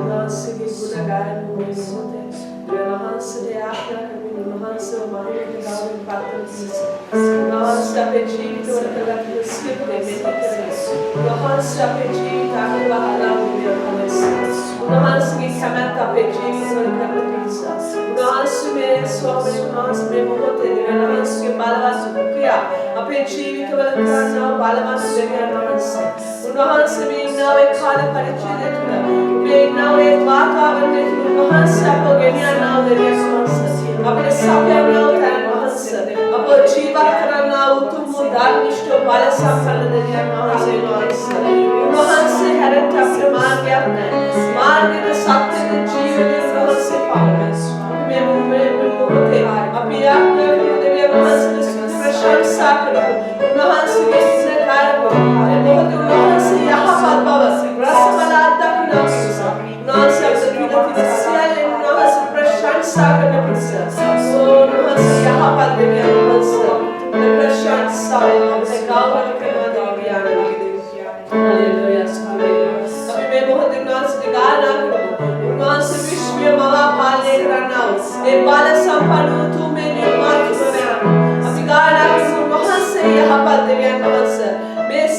Unahanse gunagan mo minuti. Unahanse de akla kami unahanse umani kagawin patong isa. Unahanse ape jivito wala skip de meditare. Unahanse ape jivito ape bahala umiya kalesa. Unahanse ki kamata ape jivito wala kapisa. Unahanse me swami unahanse me mohote de unahanse ke balwas kuya ape jivito wala kana balwas de unahanse. उन्हांसे भी नावे खाने परिचय देता मैं नावे वातावरण देता उन्हांसे आपको गनिया नाव देने उन्हांसे अपने साप्या नाव थान उन्हांसे अपो जीवा करना नाव तुम मुदार निष्ठो बाले साप्या देने उन्हांसे उन्हांसे हरन अपने मार्ग अपने मार्ग के सत्य के जीवन उन्हांसे पावे मैं मुझे अपनी आत्मा को देने उन्हांसे प्रशंसा करो उन्हांसे के इसने कार्य को बहुत उन्हांसे यहाँ पर बाबा रसमलाई तक ना उन्हांसे अपने विनती सियाले उन्हांसे प्रशंसा करने पड़ता उन्हांसे यहाँ पर देने उन्हांसे प्रशंसा अपने गाँव के माध्यम हालेलुया अभी मैं बहुत उन्हांसे गाना करूँ उन्हांसे विश्व में माला पाले करना ये बाले संपन्नू तू मेरी मार्ग में अभी गाना करूँ उन्हांसे यहाँ पर देने उन्हांसे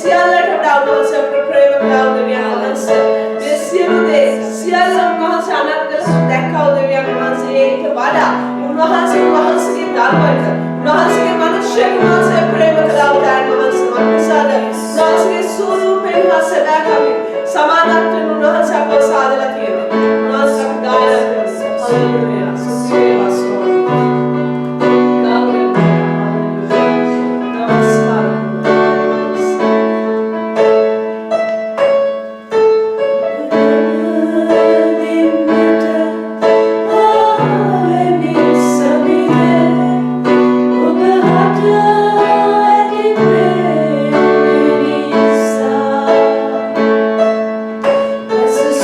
Siala terdapat unsur perpres terdapat dengan unsur. Siapa siala unsur anak terus dekau dengan unsur itu pada unsur kita dapat unsur manusia unsur perpres terdapat dengan unsur manusia unsur suruh unsur dekau samanat unsur apa sahaja lagi unsur gaya Haleluya suci masuk. This is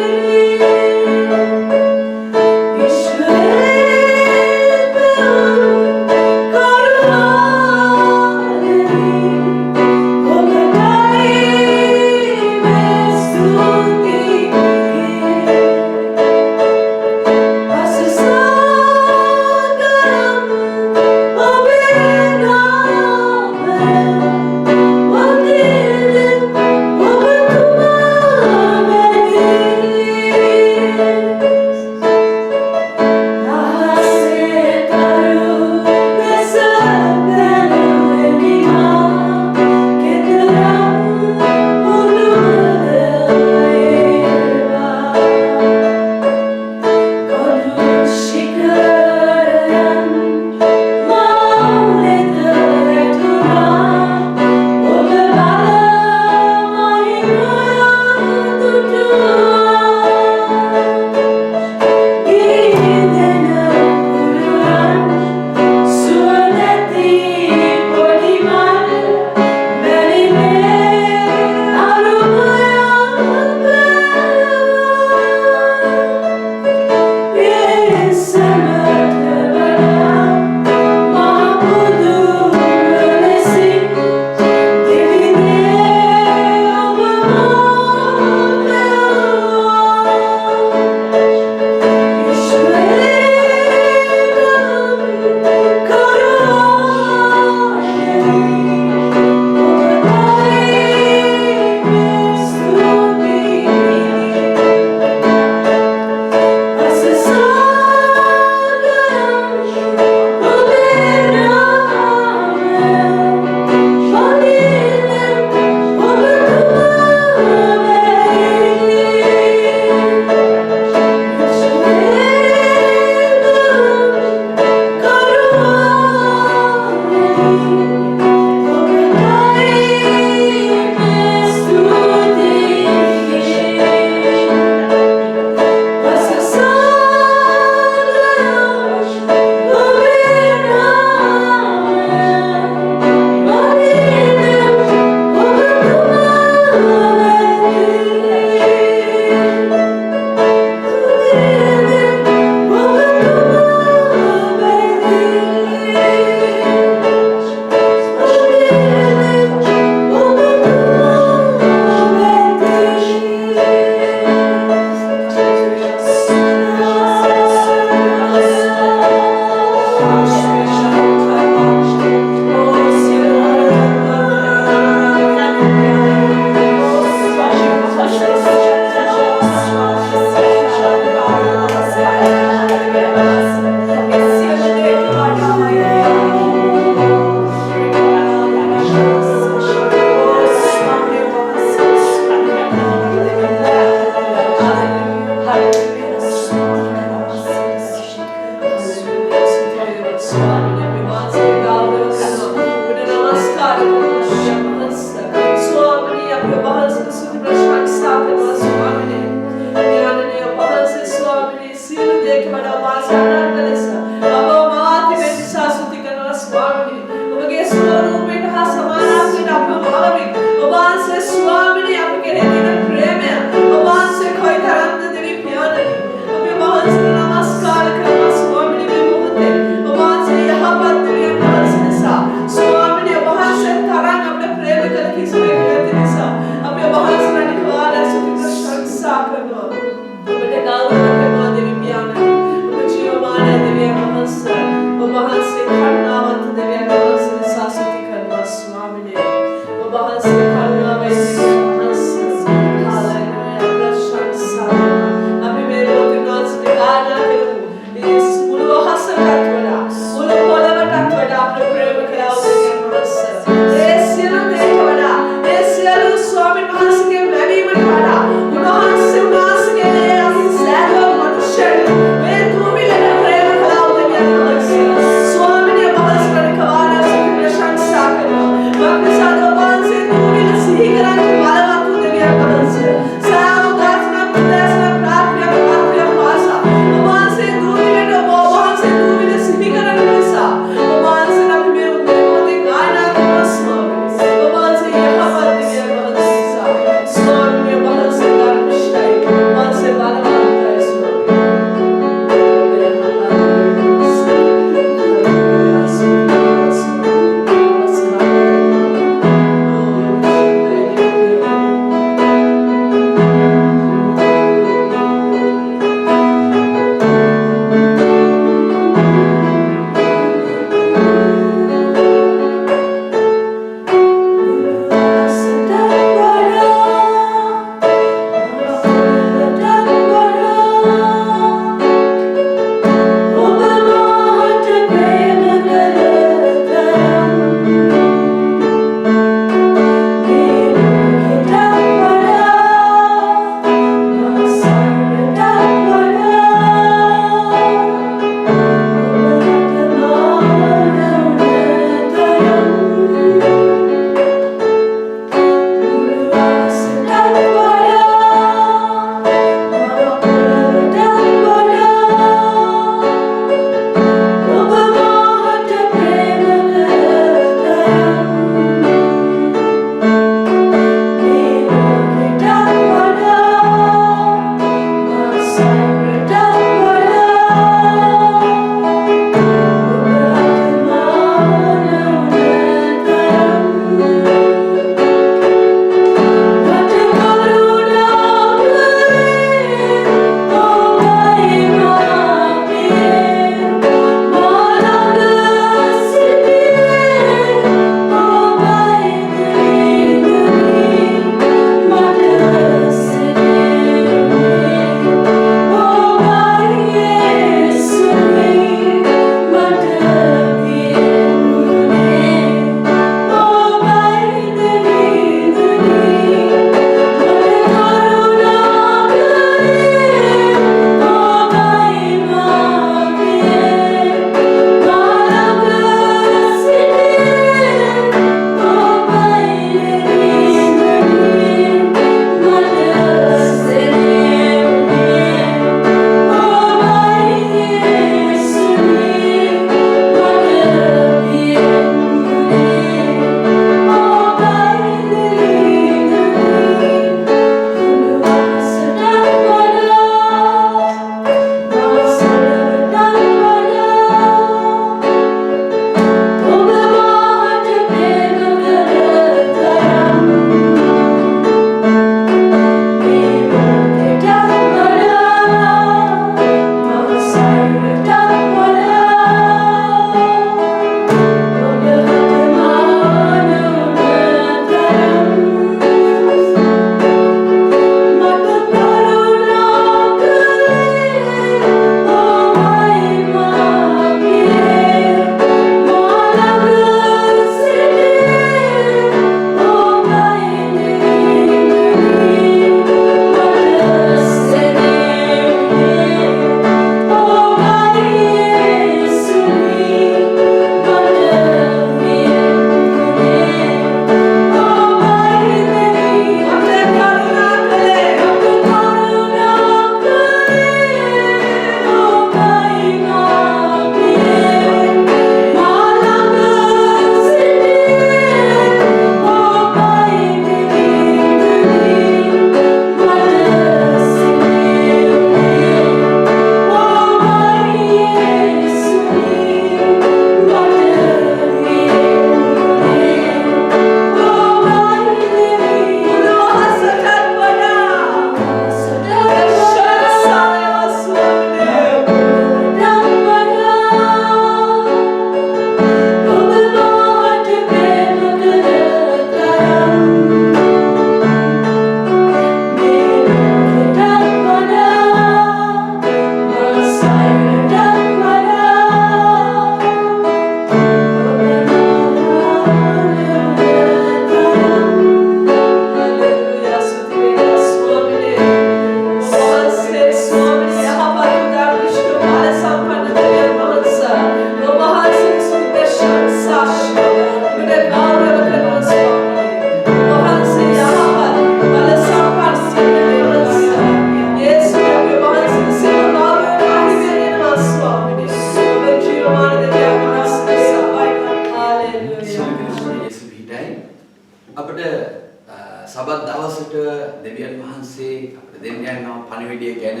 දෙවියන් වහන්සේ අපිට දෙන්න යන පණිවිඩය ගැන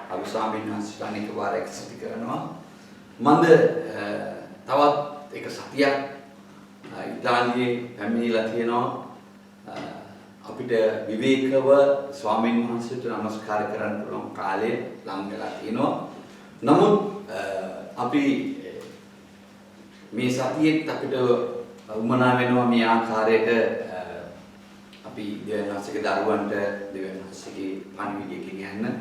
අපි ස්වාමීන් වහන්සේට අනෙක් වාරයක් සිදු කරනවා. මන්ද තවත් එක සතියක් ඉතාලියේ පැමිණිලා තියෙනවා. අපිට විවේකව ස්වාමීන් වහන්සේට නමස්කාර කරන්න පුළුවන් කාලය ලං වෙලා තියෙනවා. නමුත් අපි මේ සතියේත් අපිට උමනා වෙනවා මේ ආකාරයට අපි දෙවියන් වහන්සේගේ දරුවන්ට දෙවියන් වහන්සේගේ පණිවිඩය ගෙනියන්න.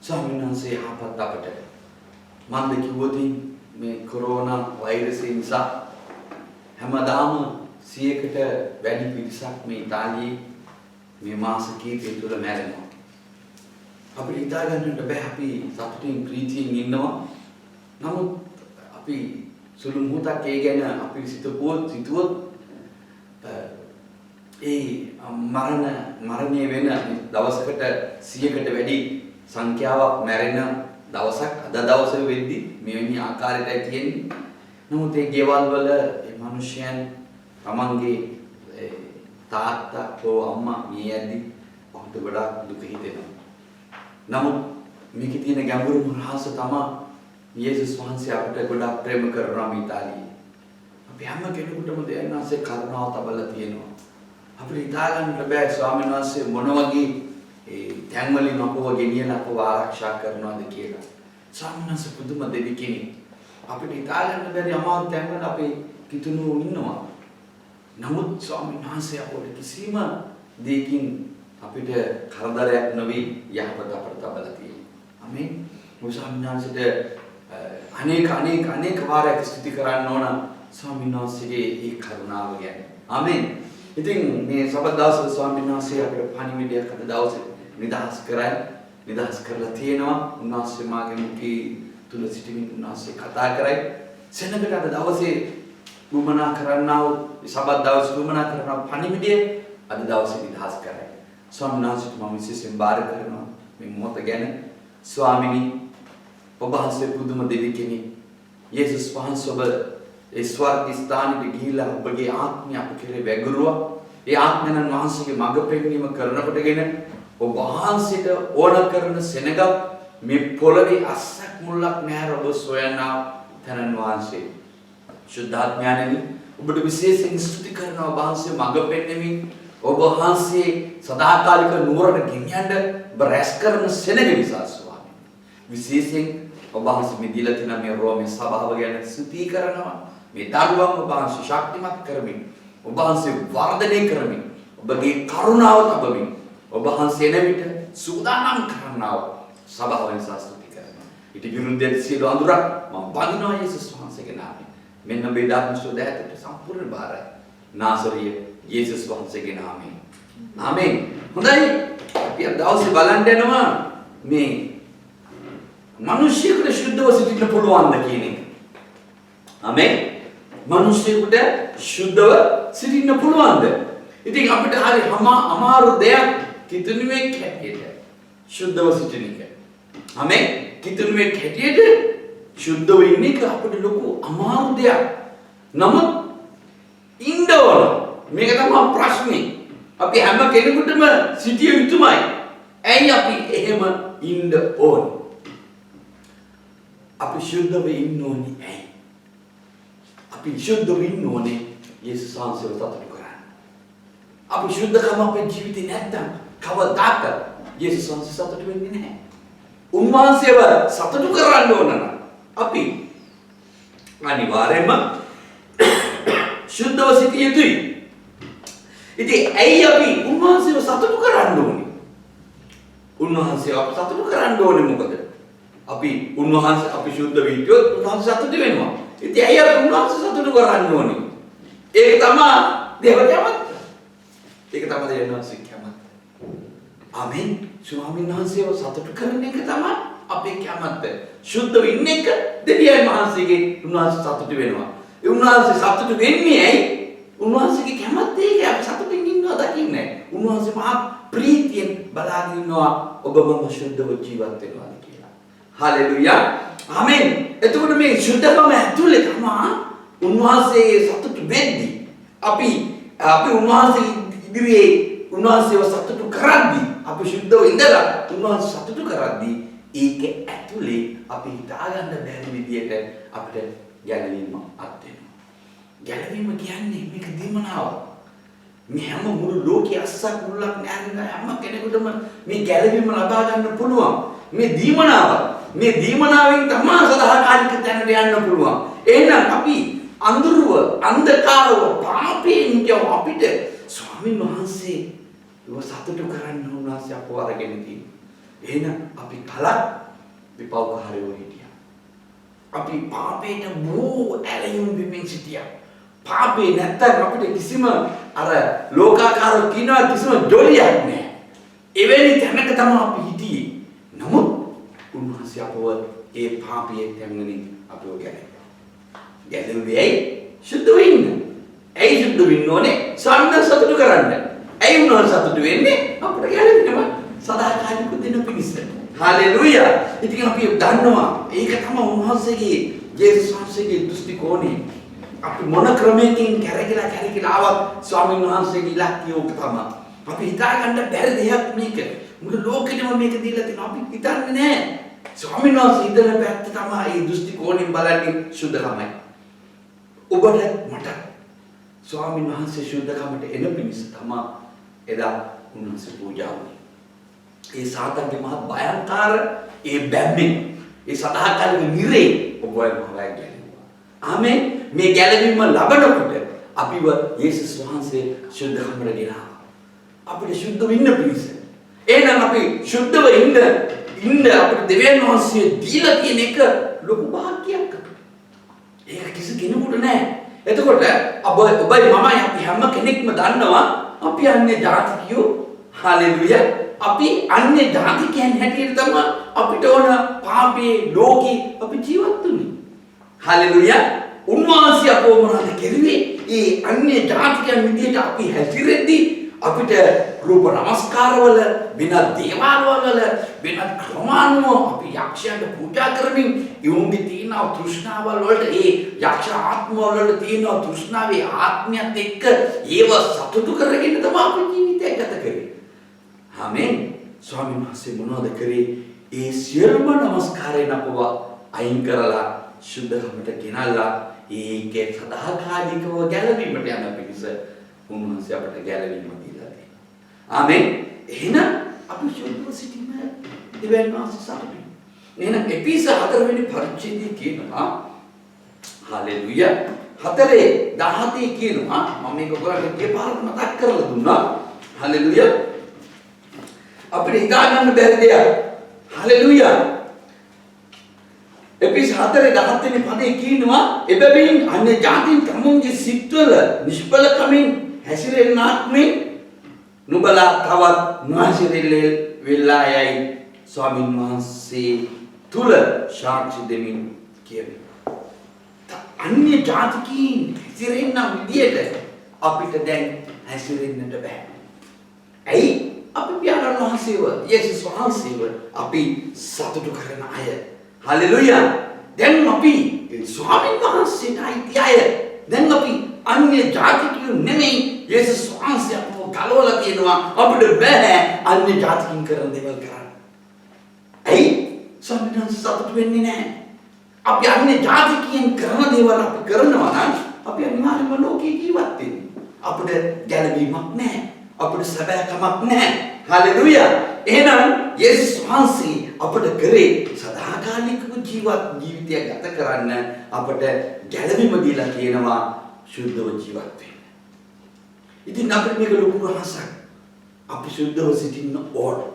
ස්වාමීන් වහන්සේ ආපත් අපට මන්ද කිව්වොත් මේ කොරෝනා වෛරසය නිසා හැමදාම 100කට වැඩි පිරිසක් මේ ඉතාලියේ මේ මාස කීපය තුළ මැරෙනවා. අපිට හිතා ගන්නට බෑ අපි සතුටින් ප්‍රීතියෙන් ඉන්නවා. නමුත් අපි සුළු මොහොතක් ඒ ගැන අපි සිතුවොත් ඒ මරණය වෙන දවසකට 100කට වැඩි සංඛ්‍යාවක් මැරෙන දවසක් අද දවසේ වෙද්දි මෙවැනි ආකාරයටයි තියෙන්නේ. නමුත් ඒ ගෙවල් වල ඒ මිනිසයන් තමන්ගේ තාත්තා හෝ අම්මා මිය යද්දි ඔහුට ගොඩාක් දුක හිතෙනවා. නමුත් මේකේ තියෙන ගැඹුරුම රහස තමයි යේසුස් වහන්සේ අපිට ගොඩාක් ප්‍රේම කරනවා මේ ඉතාලියේ. අපි හැම කෙනෙකුටම දෙවියන් වහන්සේ කරුණාව තබලා තියෙනවා. අපිට හිතා ගන්නට බෑ ස්වාමීන් වහන්සේ මොන වගේ ඒ තැන්වලින් අපව ගෙනියලා අපව ආරක්ෂා කරනවාද කියලා. ස්වාමීන් වහන්සේ පුදුම දෙවි කෙනෙක්. අපිට හිතා ගන්න බැරි අමාරු තැන්වල අපේ කිතුණු ඉන්නවා. නමුත් ස්වාමීන් වහන්සේ අපට කිසිම දෙයකින් අපිට කරදරයක් නොවි යහපත අපට තබලා තියෙනවා. ආමේන්. ස්වාමීන් වහන්සේට අනේක වාරයක් ස්තුති කරන්න ඕන ස්වාමීන් වහන්සේගේ ඒ කරුණාව ගැන. ආමේන්. ඉතින් මේ සබත් දවසේ ස්වාමීන් වහන්සේ අපිට පණිවිඩයක් අද දවසේ නිදහස් කරලා තියෙනවා. උන්වහන්සේ මාගේ මුඛී තුල සිටින්න උන්වහන්සේ කතා කරයි. සෙනඟට අද දවසේ වුමනා කරන්නා වූ සබත් දවසේ වුමනා කරන පණිවිඩය අද දවසේ නිදහස් කරයි. ස්වාමීන් වහන්සේට මම විශේෂයෙන් බාර කරනවා මේ මොහොත ගැන. ස්වාමිනී ඔබ වහන්සේ පුදුම දෙවි කෙනෙක්. යේසුස් වහන්සේ ඔබ ඒ ස්වර්ග ස්ථානෙට ගිහිලා ඔබගේ ආත්මය අප කෙරේ වැගිරුවා. ඒ ආත්මයන් වහන්සේගේ මඟ පෙන්වීම කරනකොටගෙන ඔබ වහන්සේට ඕන කරන සෙනඟ මේ පොළවේ අස්සක් මුල්ලක් නැහැර ඔබ සොයනා තනන් වහන්සේ. සුද්ධාත්මයන්නි ඔබට විශේෂයෙන් ස්තුති කරනවා ඔබ වහන්සේ මඟ පෙන්වමින් ඔබ වහන්සේ සදාකාලික නුවරට ගෙනියන්න ඔබ රැස් කරන සෙනඟ නිසා ස්වාමී. විශේෂයෙන් ඔබ වහන්සේ මේ දීලා තියෙන මේ රෝමේ සභාව ගැන ස්තුති කරනවා. මේ දරුවන් ඔබ වහන්සේ ශක්තිමත් කරමින් ඔබ වහන්සේ වර්ධනය කරමින් ඔබගේ කරුණාව තබමින් ඔබ වහන්සේ එන විට සූදානම් කරනවා සභාව නිසා ස්තුති කරනවා. ඊට විරුද්ධ සියලු අඳුරක් මම බඳිනවා යේසුස් වහන්සේගේ නාමයෙන්. මෙන්න මේ ධර්ම සෝදෑතට සම්පූර්ණ බාරයි. නාසරිය යේසුස් වහන්සේගේ නාමයෙන්. ආමේන්. හොඳයි. අපි අද දවසේ බලන්න යනවා මේ මිනිස්සුන්ට සුද්ධව සිටින්න පුළුවන්ද කියන එක. ආමේන්. මිනිස්සුන්ට සුද්ධව සිටින්න පුළුවන්ද? ඉතින් අපිට හරි අමාරු දෙයක් කිතුණුවේ කැටියට සුද්ධව සිටින එක. ආමේන්. කිතුණුවේ කැටියට සුද්ධව ඉන්න එක අපිට ලොකු අමාරු දෙයක්. නමුත් ඉන්න ඕන. මේක තමයි ප්‍රශ්නේ. අපි හැම කෙනෙකුටම සිටිය යුතුමයි. ඇයි අපි එහෙම ඉන්න ඕන? අපි සුද්ධව ඉන්න ඕනේ ඇයි? අපි සුද්ධව ඉන්න ඕනේ යේසුස් වහන්සේව සතුටු කරන්න. අපි සුද්ධකම අපේ ජීවිතේ නැත්තම් කවදාක යේසුස් වහන්සේ සතුටු වෙන්නේ නැහැ. උන්වහන්සේව සතුටු කරන්න ඕන නම් අපි අනිවාර්යයෙන්ම සුද්ධව සිටිය යුතුයි. ඉතින් ඇයි අපි උන්වහන්සේව සතුටු කරන්න ඕනේ? උන්වහන්සේව අපි සතුටු කරන්න ඕනේ මොකද? අපි උන්වහන්සේ අපි සුද්ධ වෙයියොත් උන්වහන්සේ සතුටු වෙනවා. ඉතින් ඇයි අපි උන්වහන්සේ සතුටු කරන්න ඕනේ? ඒක තමයි දේවකමත්. ඒක තමයි දෙවියන්වහන්සේ කැමති. ආමෙන්. ස්වාමීන් වහන්සේව සතුටු කරන එක තමයි අපේ කැමැත්ත. සුද්ධව ඉන්න එක දෙවියන් වහන්සේගේ උන්වහන්සේ සතුටු වෙනවා. ඒ උන්වහන්සේ සතුටු වෙන්නේ ඇයි? උන්වහන්සේගේ කැමැත්ත ඒක අපි සතුටින් ඉන්නවා දකින්නේ. උන්වහන්සේ මහා ප්‍රීතියෙන් බලාගෙන ඉන්නවා ඔබ මම සුද්ධව ජීවත් වෙනවා කියලා. හලෙලුයා. ආමෙන්. එතකොට මේ සුද්ධකම ඇතුලේ තමයි උන්වහන්සේ සතුටු වෙන්නේ. අපි උන්වහන්සේ ඉදිරියේ උන්වහන්සේව සතුටු කරද්දී අපි ශුද්ධව ඉඳලා උන්වහන්සේ සතුටු කරද්දී ඒක ඇතුලේ අපි හිතාගන්න බැරි විදියට අපිට ගැලවීම අත් වෙනවා. ගැලවීම කියන්නේ මේක දීමනාව. මේ හැම මුළු ලෝකයේ අස්සක් මුල්ලක් නැරෙන හැම කෙනෙකුටම මේ ගැලවීම ලබා ගන්න පුළුවන්. මේ දීමනාව. මේ දීමනාවෙන් තමයි සදාකාලික තැනට යන්න පුළුවන්. එහෙනම් අපි අඳුරුව, අන්ධකාරව, පාපයෙන් අපිට ස්වාමීන් වහන්සේ සතුටු කරන්න උන්වහන්සේ අපව අරගෙන තියෙනවා. එහෙනම් අපි කලක් විපෞකාරයෝ හිටියා. අපි පාපේට බොහෝ ඇලෙමින් බිමින් සිටියා. පාපේ නැත්තම් අපිට කිසිම අර ලෝකාකාරව කියනවා කිසිම ජොලියක් නැහැ. එවැනි තැනක තමයි අපි හිටියේ. නමුත් උන්වහන්සේ අපව ඒ පාපයේ තැන්වලින් අපව ගැලවුවේ ඇයි? සුද්ධ වෙන්න. ඇයි සුද්ධ වෙන්න ඕනේ? සම්න සතුටු කරන්න. ඇයි උන්වහන්සේ සතුටු වෙන්නේ? අපිට ගැලවෙනවා. සදාකාලික දෙන පිණිස. හalleluya. ඉතින් අපි දන්නවා ඒක තමයි උන්වහන්සේගේ ජේසුස් වහන්සේගේ දෘෂ්ටි කෝණය. අපි මොන ක්‍රමයකින් කැරකිලා ආවත් ස්වාමීන් වහන්සේගේ ඉලක්කය ඕක තමයි. අපි හිතාගන්න බැරි දෙයක් මේක. මුළු ලෝකෙම මේක දීලා තියෙනවා. අපි හිතන්නේ නැහැ. ස්වාමීන් වහන්සේ ඉදන පැත්ත තමයි මේ දෘෂ්ටි කෝණයෙන් බලන්නේ සුද්ධකමයි. ඔබට මට ස්වාමීන් වහන්සේ සුද්ධකමට එන පිණිස තමයි එදා උන්වහන්සේ පූජා වුණේ. ඒ සාතන්ගේ මහ භයංකාර ඒ බැම්මෙන් ඒ සදාකාලික නිරේ ඔබ වහන්සේ ගැලවුවා. ආමෙන්. මේ ගැලවීම ලබනකොට අපිව යේසුස් වහන්සේ සුද්ධකමට ගෙනාවා. අපිට සුද්ධ වෙන්න පිණිස. එහෙනම් අපි සුද්ධව ඉන්න අපිට දෙවියන් වහන්සේ දීලා තියෙන එක ලොකු භාග්‍යයක්. ඒක කිසි කෙනෙකුට නැහැ. එතකොට ඔබයි මමයි අපි හැම කෙනෙක්ම දන්නවා අපි අන්නේ ජාතිකයෝ. හalleluya. අපි අන්නේ ජාතිකයන් හැටියට තමයි අපිට ඕන පාපේ ලෝකේ අපි ජීවත් වෙන්නේ. හalleluya. උන්වහන්සේ අපව මොනවද කෙරුවේ? ඒ අන්‍ය ජාතිකයන් විදියට අපි හැසිරෙද්දී අපිට රූප නමස්කාරවල වෙනත් දේවාලවල වෙනත් ක්‍රමානුව අපි යක්ෂයන්ට පූජා කරමින් යොමුගේ තියෙන තෘෂ්ණාවල් වලට ඒ යක්ෂ ආත්මවල තියෙන තෘෂ්ණාවේ ආත්මයත් එක්ක ඒව සතුටු කරගෙන තමයි අපි ජීවිතය ගත කරේ. ආමෙන්. ස්වාමීන් වහන්සේ මොනවද කරේ? ඒ සියලුම නමස්කාරයන් අපව අයින් කරලා සුද්ධකමට ගෙනල්ලා ඒකේ සදාකාලිකව ගැලවීමට යන පිණිස උන්වහන්සේ අපට ගැලවීම දීලා තියෙනවා. ආමෙන්. එහෙනම් අපි සුද්ධව සිටින්න දෙවියන් වහන්සේ සතුටුයි. එහෙනම් එපිස 4 වෙනි පරිච්ඡේදයේ කියනවා හalleluya 4:17 කියනවා මම මේක ඔයගොල්ලන්ට දෙපාරක් මතක් කරලා දුන්නා. හalleluya. අපිට හිතා ගන්න බැරි දෙයක්. හalleluya. එපිස 4:17 වෙනි පදේ කියනවා එබැවින් අන්‍ය ජාතීන් තමුන්ගේ සිත්වල නිෂ්ඵලකමින් හැසිරෙන්නාක් මෙන් නුඹලා තවත් නොහැසිරෙල්ල වෙලා යයි ස්වාමීන් වහන්සේ තුල සාක්ෂි දෙමින් කියමි. අන්‍ය ජාතිකීන් හැසිරෙන්න විදියට අපිට දැන් හැසිරෙන්නට බෑ. ඇයි? අපි පියාණන් වහන්සේව යේසුස් වහන්සේව අපි සතුටු කරන අය. හalleluya. දැන් අපි ස්වාමීන් වහන්සේට අයිති අය. දැන් අපි අන්‍ය ජාතිකයෝ නෙමෙයි. යේසුස් වහන්සේ අපව ගලවලා තියෙනවා. අපිට බෑ අන්‍ය ජාතිකින් කරන දේවල් කරන්න. ඇයි? ස්වාමීන් වහන්සේ සතුටු වෙන්නේ නැහැ. අපි අන්‍ය ජාතිකයන් කරන දේවල් අපි කරනවා නම් අපි අනිවාර්යයෙන්ම ලෝකේ ජීවත් වෙන්නේ. අපිට ගැළවීමක් නැහැ. අපිට සැබෑකමක් නැහැ. හalleluya. එහෙනම් යේසුස් වහන්සේ අපට කරේ සදාකාලිකව ජීවිතය ගත කරන්න අපට ගැළවීම දීලා කියනවා සුද්ධව ජීවත් වෙන්න. ඉතින් අපිට මේක ලොකු රහසක්. අපි සුද්ධව සිටින්න ඕන.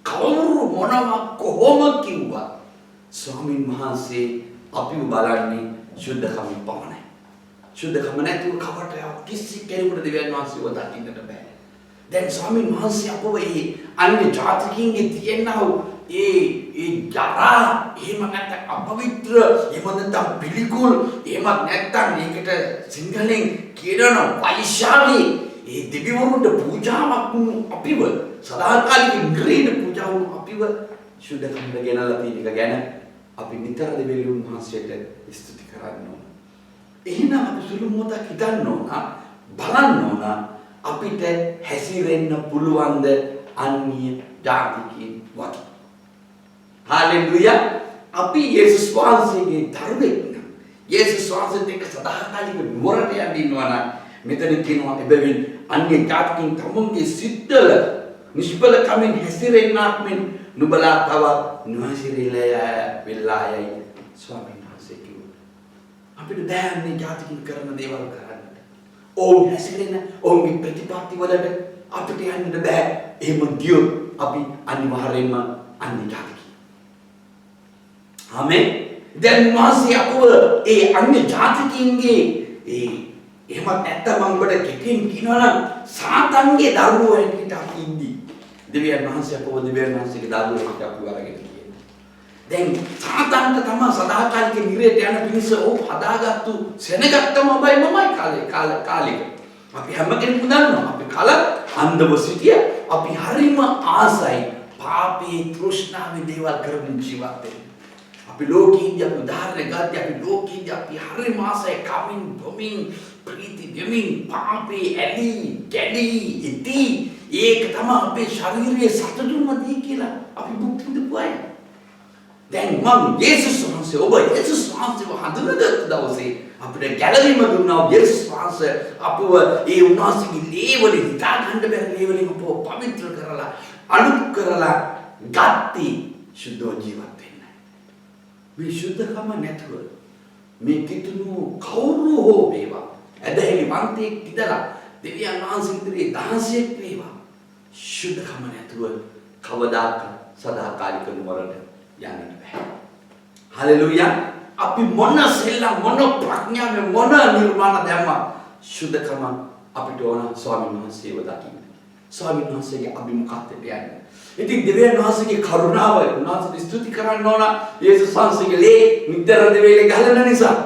කවුරු මොනවා කොහොම කිව්වා ස්වාමීන් වහන්සේ අපිව බලන්නේ සුද්ධකමින් පමණයි. සුද්ධකම නැතුව කවට කිසි කෙනෙකුට දෙවියන් වහන්සේව දකින්නට බෑ. දැන් ස්වාමීන් වහන්සේ අපව ඒ අන්‍ය ජාතිකින්ගේ තියෙනා ඒ ජරා එහෙම නැත්නම් අපවිත්‍ර එහෙම නැත්නම් පිළිකුල් එහෙම නැත්නම් මේකට සිංහලෙන් කියන වෛශාලී ඒ දෙවිවරුන්ට පූජාවක් අපිව සදාකාලික ඉන්ද්‍රියට පූජා වුණු අපිව සුද්ධකමට ගෙනලා තියෙන එක ගැන අපි නිතර දෙවියන් වහන්සේට ස්තුති කරන්න ඕන. එහෙනම් අපි සුළු මොහොතක් හිතන්න ඕන බලන්න ඕන අපිට හැසිරෙන්න පුළුවන්ද අන්‍ය ජාතිකයන් වගේ. හාලෙලූයා. අපි යේසුස් වහන්සේගේ දරුවෙක් නම් යේසුස් වහන්සේත් එක්ක සදාකාලික නුවරට යන්න ඉන්නවා නම් මෙතන කියනවා එබැවින් අන්‍ය ජාතිකයන් තමුන්ගේ සිත්වල නිෂ්ඵල කමින් හැසිරෙන්නාක් මෙන් නුඹලා තව නොහැසිරෙලා වෙලා යයි ස්වාමීන් වහන්සේ කිව්වා. අපිට බෑ අන්‍ය ජාතිකයන් කරන දේවල් කරන්න. ඔවුන් හැසිරෙන ඔවුන්ගේ ප්‍රතිපත්ති වලට අපිට යන්න බෑ. එහෙම ගියොත් අපි අනිවාර්යයෙන්ම අන්‍ය ජාතිකයන්. ආමෙන්. දැන් මාසි අපව ඒ අන්‍ය ජාතිකයන්ගේ එහෙමත් නැත්නම් මම ඔබට කෙටියෙන් කියනවා නම් සාතන්ගේ දරුවෝ හැටියට අපි ඉන්නේ. දෙවියන් වහන්සේ අපව දෙවියන් වහන්සේගේ දරුවෝ හැටියට අපි වරගෙන කියනවා. දැන් සාතන්ට තමයි සදාකාලික නිරේට යන පිණිස ඔව් හදාගත්තු සෙනගක් තමයි මමයි කාලෙක. අපි හැම කෙනෙක්ම දන්නවා අපි කල අන්ධව සිටිය අපි හරිම ආසයි පාපී තෘෂ්ණාවේ දේවල් කරමින් ජීවත් වෙන්න. අපි ලෝකීය උදාහරණ ගන්න අපි ලෝකීය අපි හරිම ආසයි කමින් බොමින් ප්‍රීති දෙමින් පාපේ ඇලි ගැලි ඉති ඒක තමයි අපේ ශාරීරික සතුටුම දී කියලා අපි භුක්ති විඳපු අය. දැන් මම යේසුස් වහන්සේ ඔබ යේසුස් වහන්සේව හඳුනගත්ත දවසේ අපිට ගැලවීම දුන්නා යේසුස් වහන්සේ අපව ඒ උන්වහන්සේගේ ලේවලින් හිතා ගන්න බැරි ලේවලින් අපව පවිත්‍ර කරලා අනුත් කරලා ගත්ති සුද්ධ ජීවත් වෙන්න. මේ සුද්ධකම නැතුව මේ කිතුණු කවුරු හෝ වේවා ඇදහිලි වන්තයෙක් ඉඳලා දෙවියන් වහන්සේ ඉදිරියේ දහසෙක් වේවා සුද්ධකම නැතුව කවදාක සදාකාලික නුවරට යන්න බෑ. හලෙලූයා. අපි මොන සෙල්ලම් මොන ප්‍රඥාවෙන් මොන නිර්මාණ දැම්මා සුද්ධකම අපිට ඕන ස්වාමීන් වහන්සේව දකින්න. ස්වාමීන් වහන්සේගේ අභිමුඛත්වයට යන්න. ඉතින් දෙවියන් වහන්සේගේ කරුණාව උන්වහන්සේට ස්තුති කරන්න ඕන. යේසුස් වහන්සේගේ ලේ නිතර දෙවියන් ගහලන නිසා.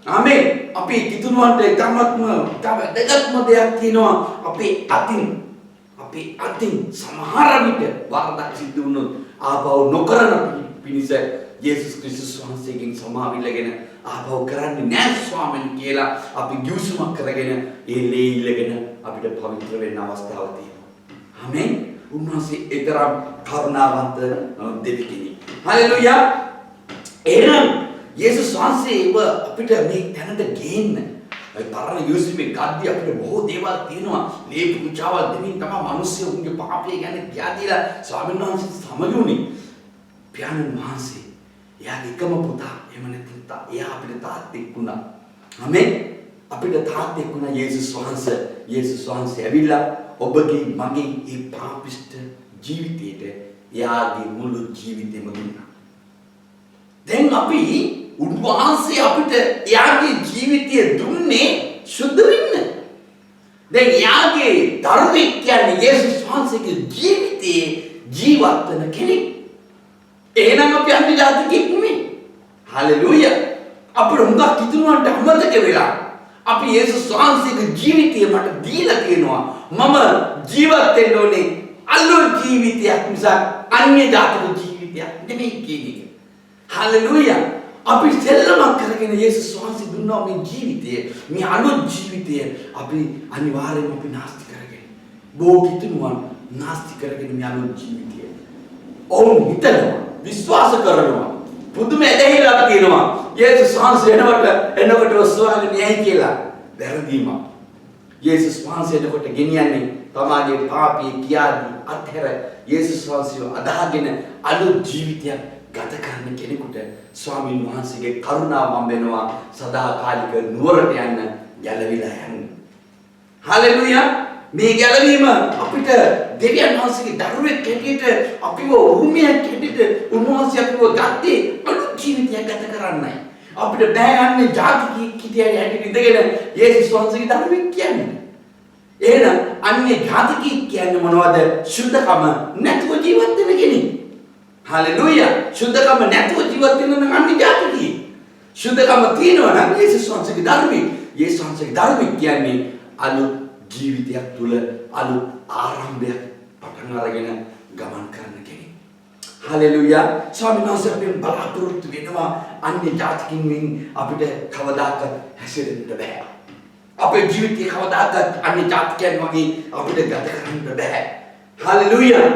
ආමේන්. අපි කිතුණුවන්ට තම දෙගත්ම දෙයක් තියෙනවා. අපේ අතින් සමහර විට වරදක් සිදු වුණොත් ආපහු නොකරන පිණිස යේසුස් ක්‍රිස්තුස් වහන්සේගෙන් සමාව ඉල්ලගෙන ආපහු කරන්නේ නැහැ ස්වාමීන් කියලා අපි ගිවිසුමක් කරගෙන ඒ ලේ ඉල්ලගෙන අපිට පවිත්‍ර වෙන්න අවස්ථාවක් තියෙනවා. ආමේන්. උන්වහන්සේ ඒතරම් කරුණාවන්ත දෙවි කෙනෙක්. හලෙලූයා. එහෙනම් යේසුස් වහන්සේ අපිට මේ තැනට ගේන්න පරණ යුසිමේ ගද්දී අපිට බොහෝ දේවල් තියෙනවා. මේ පුචාවල් දෙමින් තමයි මිනිස්සුන්ගේ පාපය ගැන කියදීලා ස්වාමීන් වහන්සේ සමගුණේ. පියාණන් වහන්සේ එයාගේ එකම පුතා එහෙම නැත්නම් එයා අපිට තාත්තෙක් වුණා. ආමේන්. අපිට තාත්තෙක් වුණා යේසුස් වහන්සේ. යේසුස් වහන්සේ ඇවිල්ලා ඔබගේ මගේ මේ පාපිෂ්ඨ ජීවිතේට එයාගේ මුළු ජීවිතේම දුන්නා. දැන් අපි උන්වහන්සේ අපිට එයාගේ ජීවිතය දුන්නේ සුද්ධ වෙන්න. දැන් එයාගේ දරුවෙක් කියන්නේ යේසුස් වහන්සේගේ ජීවිතයේ ජීවත් වෙන කෙනෙක්. එහෙනම් අපි අන්‍ය ජාතිකෙක් නෙමෙයි. හලෙලූයා. අපිට හුඟක් කිතුණුවන්ට අමතක වෙලා අපි යේසුස් වහන්සේගේ ජීවිතය මට දීලා තියෙනවා. මම ජීවත් වෙන්න ඕනේ අලුත් ජීවිතයක් මිසක් අන්‍ය ජාතික ජීවිතයක් නෙමෙයි කියන එක. හලෙලූයා. අපි සෙල්ලමක් කරගෙන යේසුස් වහන්සේ දුන්නා මේ ජීවිතය, මේ අලුත් ජීවිතය අපි අනිවාර්යයෙන්ම අපි නාස්ති කරගෙන. බොහෝ කිතුණුවන් නාස්ති කරගෙන මේ අලුත් ජීවිතය. ඔවුන් හිතනවා, විශ්වාස කරනවා. පුදුම ඇදහිල්ලක් තියෙනවා. යේසුස් වහන්සේ එනකොට ඔස්සවාගෙන යයි කියලා. වැරදීමක්. යේසුස් වහන්සේ එනකොට ගෙනියන්නේ තමාගේ පාපී කියාදී අත්හැර යේසුස් වහන්සේව අදාගෙන අලුත් ජීවිතයක් ගත කරන කෙනෙකුට ස්වාමීන් වහන්සේගේ කරුණාව හම්බෙනවා සදාකාලික නුවරට යන්න ගැලවිලා යන්න. හලෙලූයා. මේ ගැලවීම අපිට දෙවියන් වහන්සේගේ දරුවෙක් හැටියට අපිව උරුමයක් හැටියට උන්වහන්සේ අපිව ගත්තේ අලුත් ජීවිතයක් ගත කරන්නයි. අපිට බෑ යන්නේ ජාතිකයෙක් හිටියයි හැටියට ඉඳගෙන යේසුස් වහන්සේගේ දරුවෙක් කියන්නේ. එහෙනම් අන්‍ය ජාතිකයෙක් කියන්නේ මොනවද? සුද්ධකම නැතුව ජීවත් වෙන කෙනෙක්. හලෙලූයා. සුද්ධකම නැතුව ජීවත් වෙන නම් අන්‍ය ජාතිකයෙක්. සුද්ධකම තියෙනවා නම් යේසුස් වහන්සේගේ දරුවෙක්. යේසුස් වහන්සේගේ දරුවෙක් කියන්නේ අලුත් ජීවිතයක් තුළ අලුත් ආරම්භයක් පටන් අරගෙන ගමන් කරන කෙනෙක්. හලෙලූයා. ස්වාමීන් වහන්සේ අපෙන් බලාපොරොත්තු වෙනවා අන්‍ය ජාතිකින් අපිට කවදාක හැසිරෙන්න බෑ. අපේ ජීවිතේ කවදාකවත් අන්‍ය ජාතිකයන් වගේ අපිට ගත කරන්න බෑ. හලෙලූයා.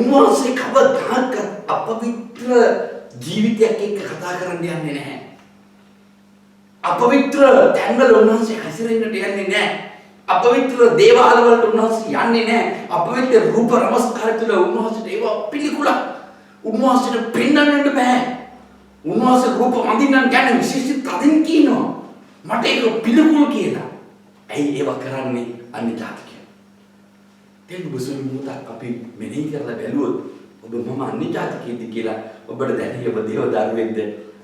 උන්වහන්සේ කවදාක අපවිත්‍ර ජීවිතයක් එක්ක කතා කරන්න යන්නේ නැහැ. අපවිත්‍ර තැන්වල උන්වහන්සේ හැසිරෙන්නට යන්නේ නැහැ. අපවිත්‍ර දේවාල වලට උන්වහන්සේ යන්නේ නැහැ. අපවිත්‍ර රූප නමස්කාර තුළ උන්වහන්සේට ඒවා පිළිකුලක්. උන්වහන්සේට පෙන්වන්නට බෑ. උන්වහන්සේ රූප වඳින්න ගැන විශේෂ තදින් කියනවා. මට ඒක පිළිකුල් කියලා. ඇයි ඒවා කරන්නේ අන්‍ය ජාතිකයෝ? දැන් බුසුන් මුතක් අපි මෙනෙහි කරලා බැලුවොත් ඔබ මම අන්‍ය ජාතිකයෙක්ද කියලා ඔබට දැනෙයි ඔබ දේව දරුවෙක්ද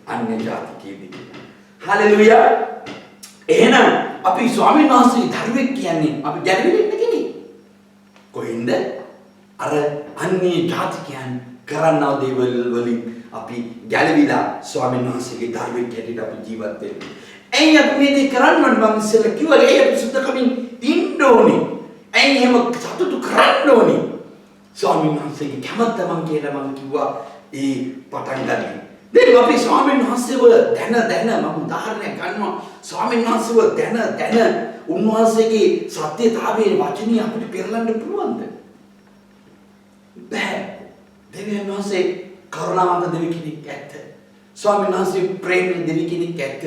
අන්‍ය ජාතිකයෙක්ද කියලා. හලෙලුයා. එහෙනම් අපි ස්වාමීන් වහන්සේ දරුවෙක් කියන්නේ අපි ගැළවිලා ඉන්න කෙනෙක්. කොහෙන්ද? අර අන්‍ය ජාතිකයන් කරන්නව දේවල් වලින් අපි ගැළවිලා ස්වාමීන් වහන්සේගේ දරුවෙක් හැටියට අපි ජීවත් වෙන්නේ. ඇයි අපි මේ දේ කරන්න ඕනේ? මම ඉස්සෙල්ලා කිව්වා ඒ අපි සුද්ධකමින් ඉන්න ඕනේ. ඇයි එහෙම සතුටු කරන්න ඕනේ? ස්වාමීන් වහන්සේගේ කැමැත්ත මම කියලා මම කිව්වා ඒ පටන් ගන්න. දැන් අපි ස්වාමීන් වහන්සේව දැන මම උදාහරණයක් ගන්නවා. ස්වාමීන් වහන්සේව දැන උන්වහන්සේගේ සත්‍යතාවයේ වචනිය අපිට පෙරලන්න පුළුවන්ද? බෑ. දෙවියන් වහන්සේ කරුණාවන්ත දෙවි කෙනෙක් ඇත්ත. ස්වාමීන් වහන්සේ ප්‍රේමී දෙවි කෙනෙක් ඇත්ත.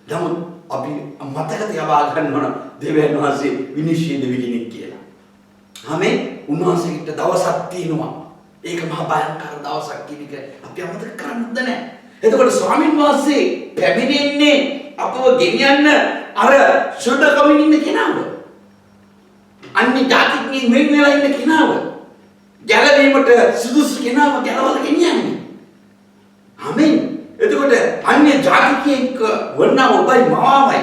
නමුත් අපි මතක තියාගන්න ඕන දෙවියන් වහන්සේ විනිශ්චය දෙවි කෙනෙක් කියලා. ආමෙන්. උන්වහන්සේට දවසක් තියෙනවා. ඒක මහා භයංකර දවසක් කියන එක අපි අමතක කරන්නද නැහැ. එතකොට ස්වාමීන් වහන්සේ පැමිණෙන්නේ අපව ගෙනියන්න අර සුද්ධකමින් ඉන්න කෙනාව. අන්‍ය ජාතිකයන් වෙන් වෙලා ඉන්න කෙනාව. ගැලවීමට සුදුසු කෙනාව ගැලවලා ගෙනියන්නේ. ආමෙන්. එතකොට අන්‍ය ජාතිකයෙක් වුණා ඔබයි මාවයි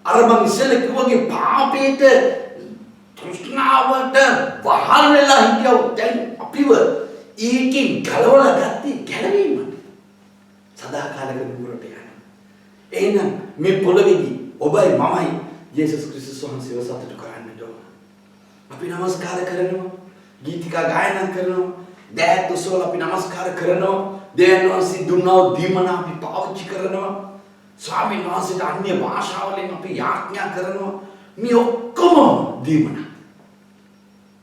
අර මං ඉස්සෙල්ලා කිව්වාගේ පාපේට තෘෂ්ණාවට වහල් වෙලා හිටියව දැන් අපිව ඒකෙන් ගලවලා ගත්තේ ගැලවීම. සදාකාලික නුඹරට යන. එහෙනම් මේ පොළොවේදී ඔබයි මමයි යේසුස් ක්‍රිස්තුස් වහන්සේව සතුටු කරන්නට ඕන. අපි නමස්කාර කරනවා, ගීතිකා ගායනා කරනවා, දෑත් උසවලා අපි නමස්කාර කරනවා, දෙවියන් වහන්සේ දුන්නා දීමන අපි පාවිච්චි කරනවා, ස්වාමීන් වහන්සේට අන්‍ය භාෂාවලින් අපි යාඥා කරනවා. මේ ඔක්කොම දීමන.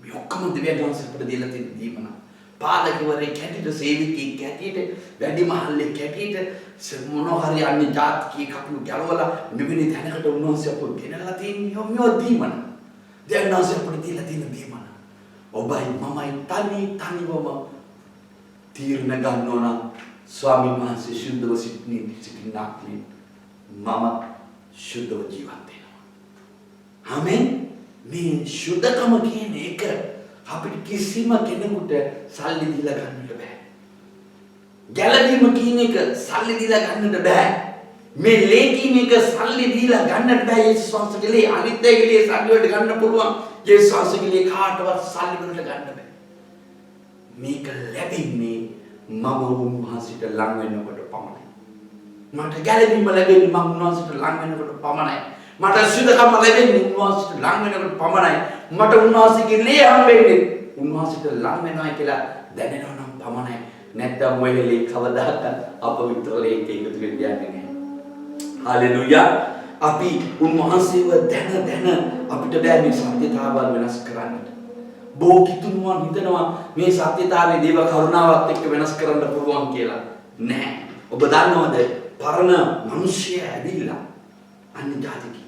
මේ ඔක්කොම දෙවියන් වහන්සේ අපිට දීලා තියෙන දීමන. පාලකවරයෙක් හැටියට, සේවකයෙක් හැටියට, වැඩිමහල්ලෙක් හැටියට මොනවා හරි අන්‍ය ජාතිකයෙක් අපිව ගැලවලා මෙවැනි තැනකට උන්වහන්සේ අපව ගෙනලා තියෙන්නේ මේවා දීමන. දෙවියන් වහන්සේ අපිට දීලා තියෙන දීමන. ඔබයි මමයි තනිවම තීරණ ගන්න ඕන ස්වාමීන් වහන්සේ සුද්ධව සිටින්නාක් මම සුද්ධව ජීවත් වෙනවා. ආමෙන්. මේ සුද්ධකම කියන එක අපිට කිසිම කෙනෙකුට සල්ලි දීලා ගන්නට බෑ. ගැලවීම කියන එක සල්ලි දීලා ගන්නට බෑ. මේ ලේකින් එක සල්ලි දීලා ගන්නට බෑ. යේසුස් වහන්සේගේ ලේ අනිත් අයගේ ලේ සල්ලි වලට ගන්න පුළුවන්. යේසුස් වහන්සේගේ ලේ කාටවත් සල්ලි වලට ගන්න බෑ. මේක ලැබෙන්නේ මම උන්වහන්සේට ලං වෙනකොට පමණයි. මට ගැලවීම ලැබෙන්නේ මම උන්වහන්සේට ලං වෙනකොට පමණයි. මට සුද්ධකම ලැබෙන්නේ උන්වහන්සේට ලං වෙනකොට පමණයි. මට උන්වහන්සේගේ ලේ හම්බෙන්නේ උන්වහන්සේට ලං වෙනවා කියලා දැනෙනවා නම් පමණයි. නැත්නම් ඔය ලේ කවදාවත් අපවිත්‍ර ලේක එකතු වෙන්න යන්නේ නැහැ. හalleluya. අපි උන්වහන්සේව දැන අපිට බෑ මේ සත්‍යතාවල් වෙනස් කරන්නට. බොහෝ කිතුනුවන් හිතනවා මේ සත්‍යතාවයේ දේව කරුණාවත් එක්ක වෙනස් කරන්න පුළුවන් කියලා. නැහැ. ඔබ දන්නවද පරණ මිනිස්සය ඇවිල්ලා අන්‍ය ජාතිකයෙක්.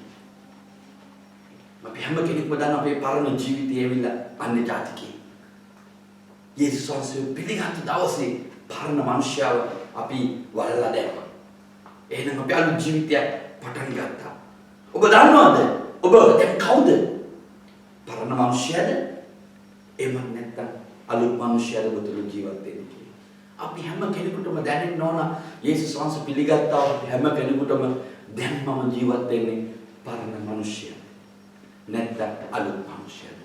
අපි හැම කෙනෙක්ම දන්න අපේ පරණ ජීවිතය ඇවිල්ලා අන්‍ය ජාතිකයෙක්. යේසුස් වහන්සේ පිළිගත් දවසේ පරණ මිනිස්යාව අපි වලලා දැම්මා. එහෙනම් අපි අලුත් ජීවිතයක් පටන් ගත්තා. ඔබ දන්නවද? ඔබ දැන් කවුද? පරණ මිනිස්යාද? එහෙම නැත්නම් අලුත් මිනිස්යාද බතුළු ජීවත් වෙන්නේ කියලා. අපි හැම කෙනෙකුටම දැනෙන්න ඕන යේසුස් වහන්සේ පිළිගත්තා හැම කෙනෙකුටම දැන් මම ජීවත් වෙන්නේ පරණ මිනිස්යා. නැත්නම් අලුත් මිනිස්යාද?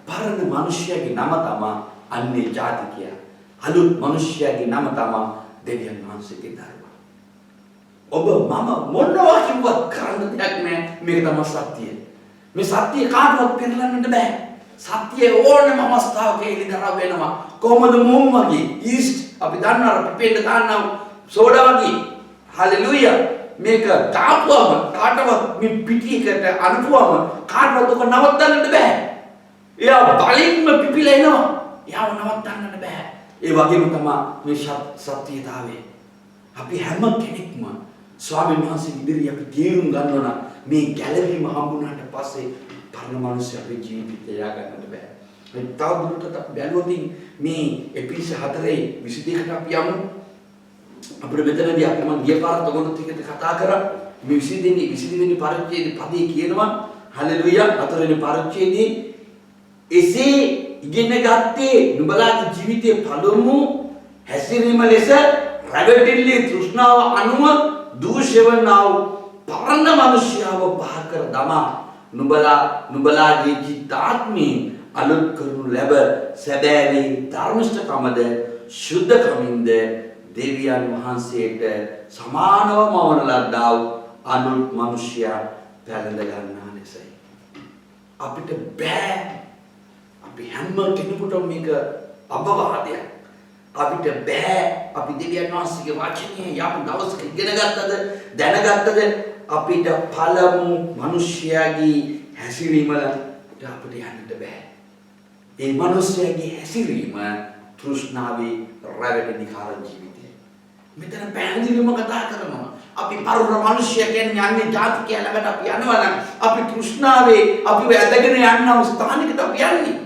පරණ මිනිස්යාගේ නම තමයි අන්‍ය ජාතිකයා. අලුත් මිනිස්යාගේ නම තමයි දෙවියන් වහන්සේගේ දරුවා. ඔබ මම මොනවා කිව්වත් කරන්න දෙයක් නැහැ. මේක තමයි සත්‍යය. මේ සත්‍යය කාටවත් පෙරලන්නට බෑ. සත්‍යය ඕනෑම අවස්ථාවක එළිදරව් වෙනවා. කොහොමද මුම් වගේ ඊස්ට් අපි දන්නවා පිපෙන්න දාන්නා සෝඩා වගේ. හalleluya. මේක තාපුවම කාටවත් මේ පිටියකට අනුපුවම කාටවත් ඔක නවත්තන්නට බෑ. එයා බලින්ම පිපිලා එනවා. යාව නවත්තන්නට බෑ. ඒ වගේම තමයි මේ සත්‍යතාවය. අපි හැම කෙනෙක්ම ස්වාමීන් වහන්සේ ඉදිරියේ අපි තීරුම් ගන්නවා මේ ගැළවීම හම්බුනාට පස්සේ පරණ මිනිස්සු අපේ ජීවිතය යා ගන්නට බෑ. මේ තවදුරටත් අපි බැලුවොත් මේ එපිස 4:22කට අපි යමු. අපිට මෙතනදී අපි මම ගිය පාරත් ඔයගොල්ලොත් එක්ක කතා කරා. මේ 20 වෙනි පරිච්ඡේදයේ පදේ කියනවා හලෙලුයා 4 වෙනි පරිච්ඡේදයේ එසේ ඉගෙන ගත්තේ නුඹලාගේ ජීවිතයේ පළමු හැසිරීම ලෙස රැවටිලි තෘෂ්ණාව අනුව දූෂ්‍යවනාව පරණ මිනිස්යාව පහ කර දමා නුඹලාගේ චිත්තාත්මයෙන් අලුත් කරනු ලැබ සැබෑවේ ධර්මිෂ්ඨකමද ශුද්ධකමින්ද දෙවියන් වහන්සේට සමානවම වන ලද්දා අලුත් මිනිසයා පැලඳ ගන්නා ලෙසයි. අපිට බෑ අපි හැම කෙනෙකුටම මේක අබවාදයක්. අපිට බෑ අපි දෙවියන් වහන්සේගේ වචනය යම් දවසක ඉගෙන ගත්තද දැනගත්තද අපිට පළමු මිනිසයාගේ හැසිරීමට අපිට යන්නට බෑ. ඒ මිනිසයාගේ හැසිරීම තෘෂ්ණාවේ රැවටෙන කාල ජීවිතය. මෙතන පැහැදිලිවම කතා කරනවා. අපි පරණ මිනිසයා කියන්නේ යන්නේ ජාතිකය ළඟට අපි යනවා නම් අපි තෘෂ්ණාවේ අපිව ඇදගෙන යන ස්ථානයකට අපි යන්නේ.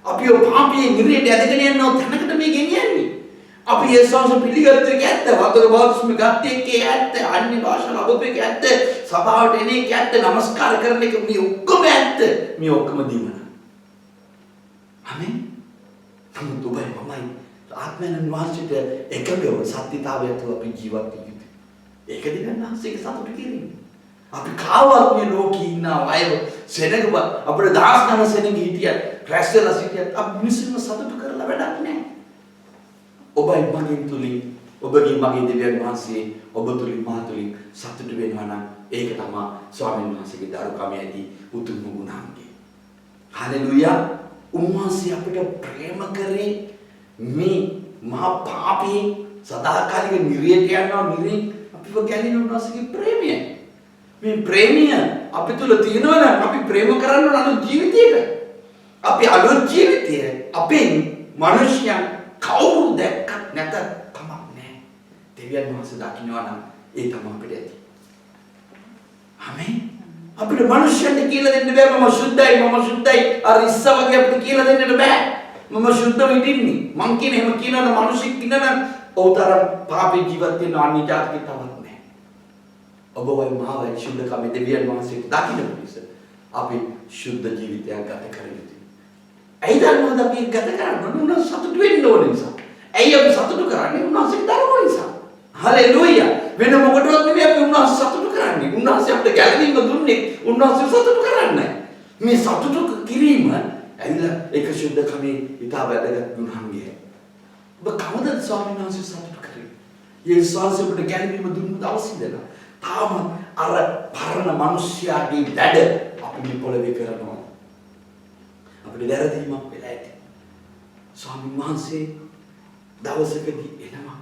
අපි පාපයේ නිරයට ඇදගෙන යනවා තැනකට මේ ගෙනියන්නේ. අපි යේසුස් පිළිගත්තේ ඇත්ත වතුර බෞද්ධස්ම ගත්තේ ඇත්ත අන්‍ය භාෂා ලබපේ ඇත්ත සභාවට එන්නේ ඇත්ත නමස්කාර කරන එක මේ ඔක්කොම ඇත්ත මේ ඔක්කොම දීමන. ආමෙන්. නමුත් ඔබයි මමයි ආත්මයන් වාසිත එකගව සත්‍යතාවය තුළ අපි ජීවත් වෙ යුතුයි. ඒක දිනන්නාසේක සතුට කිරීම. අපි කාවත් මේ ලෝකේ ඉන්න අය සෙනගව අපේ දාස් ගන්න සෙනග හිටියත් රැස්වලා සිටියත් අපි මිනිස්සුන්ව සතුට කරලා වැඩක් නැහැ. ඔබයි මගේ තුලින් ඔබගේ මගේ දෙවියන් වහන්සේ ඔබ තුලින් මා තුලින් සතුට වෙනවා නම් ඒක තමයි ස්වාමීන් වහන්සේගේ දරුකම ඇති උතුම් ගුණාංගය. හලෙලුයා. උන්වහන්සේ අපිට ප්‍රේම කරේ මේ මහා පාපී සදාකාලික නිරයට යනවා නිරේ අපිව ගැලින උන්වහන්සේගේ ප්‍රේමය. මේ ප්‍රේමය අපි තුල තියෙනවා නම් අපි ප්‍රේම කරන්න ඕන අලුත් ජීවිතයකට. අපි අලුත් ජීවිතය අපේ මිනිස්යන් කවුරු දැක්කත් නැතත් කමක් නැහැ. දෙවියන් වහන්සේ දකින්නවා නම් ඒ තමයි අපිට ඇති. ආමේන්. අපිට මිනිස්යන්ට කියලා දෙන්න බෑ මම සුද්ධයි අර ඉස්ස වගේ අපිට කියලා දෙන්නට බෑ. මම සුද්ධ වෙන්නේ. මං කියන එහෙම කියනවා මිනිස්සෙක් ඉන්නනම් ඔව්තරම් පාපේ ජීවත් වෙන අනිත් ජාතික තවත් නැහැ. ඔබ වයි මහවයි සුද්ධකම දෙවියන් වහන්සේට දකින්න පිණිස අපි සුද්ධ ජීවිතයක් ගත කර යුතුයි. ඇයි දන්නවද අපි ගත කරන්නේ? උන්වහන්සේ සතුට වෙන්න ඕන නිසා. ඇයි අපි සතුට කරන්නේ? උන්වහන්සේ දරුවෝ නිසා. හලෙලූයා. වෙන මොකටවත් නෙමෙයි අපි උන්වහන්සේ සතුට කරන්නේ. උන්වහන්සේ අපිට ගැලවීම දුන්නේ උන්වහන්සේ සතුට කරන්නයි. මේ සතුට කිරීම ඇවිල්ලා ඒක සුද්ධකමේ ඉතා වැදගත් ගුණාංගය. ඔබ කවදද ස්වාමීන් වහන්සේ සතුට කරේ? යේසුස් වහන්සේ අපිට ගැලවීම දුන්න දවසේ ඉඳලා තාම අර පරණ මිනිස්යාගේ වැඩ අපි මේ පොළවේ කරනවා. අපිට වැරදීමක් වෙලා ඇති. ස්වාමීන් වහන්සේ දවසකදී එනවා.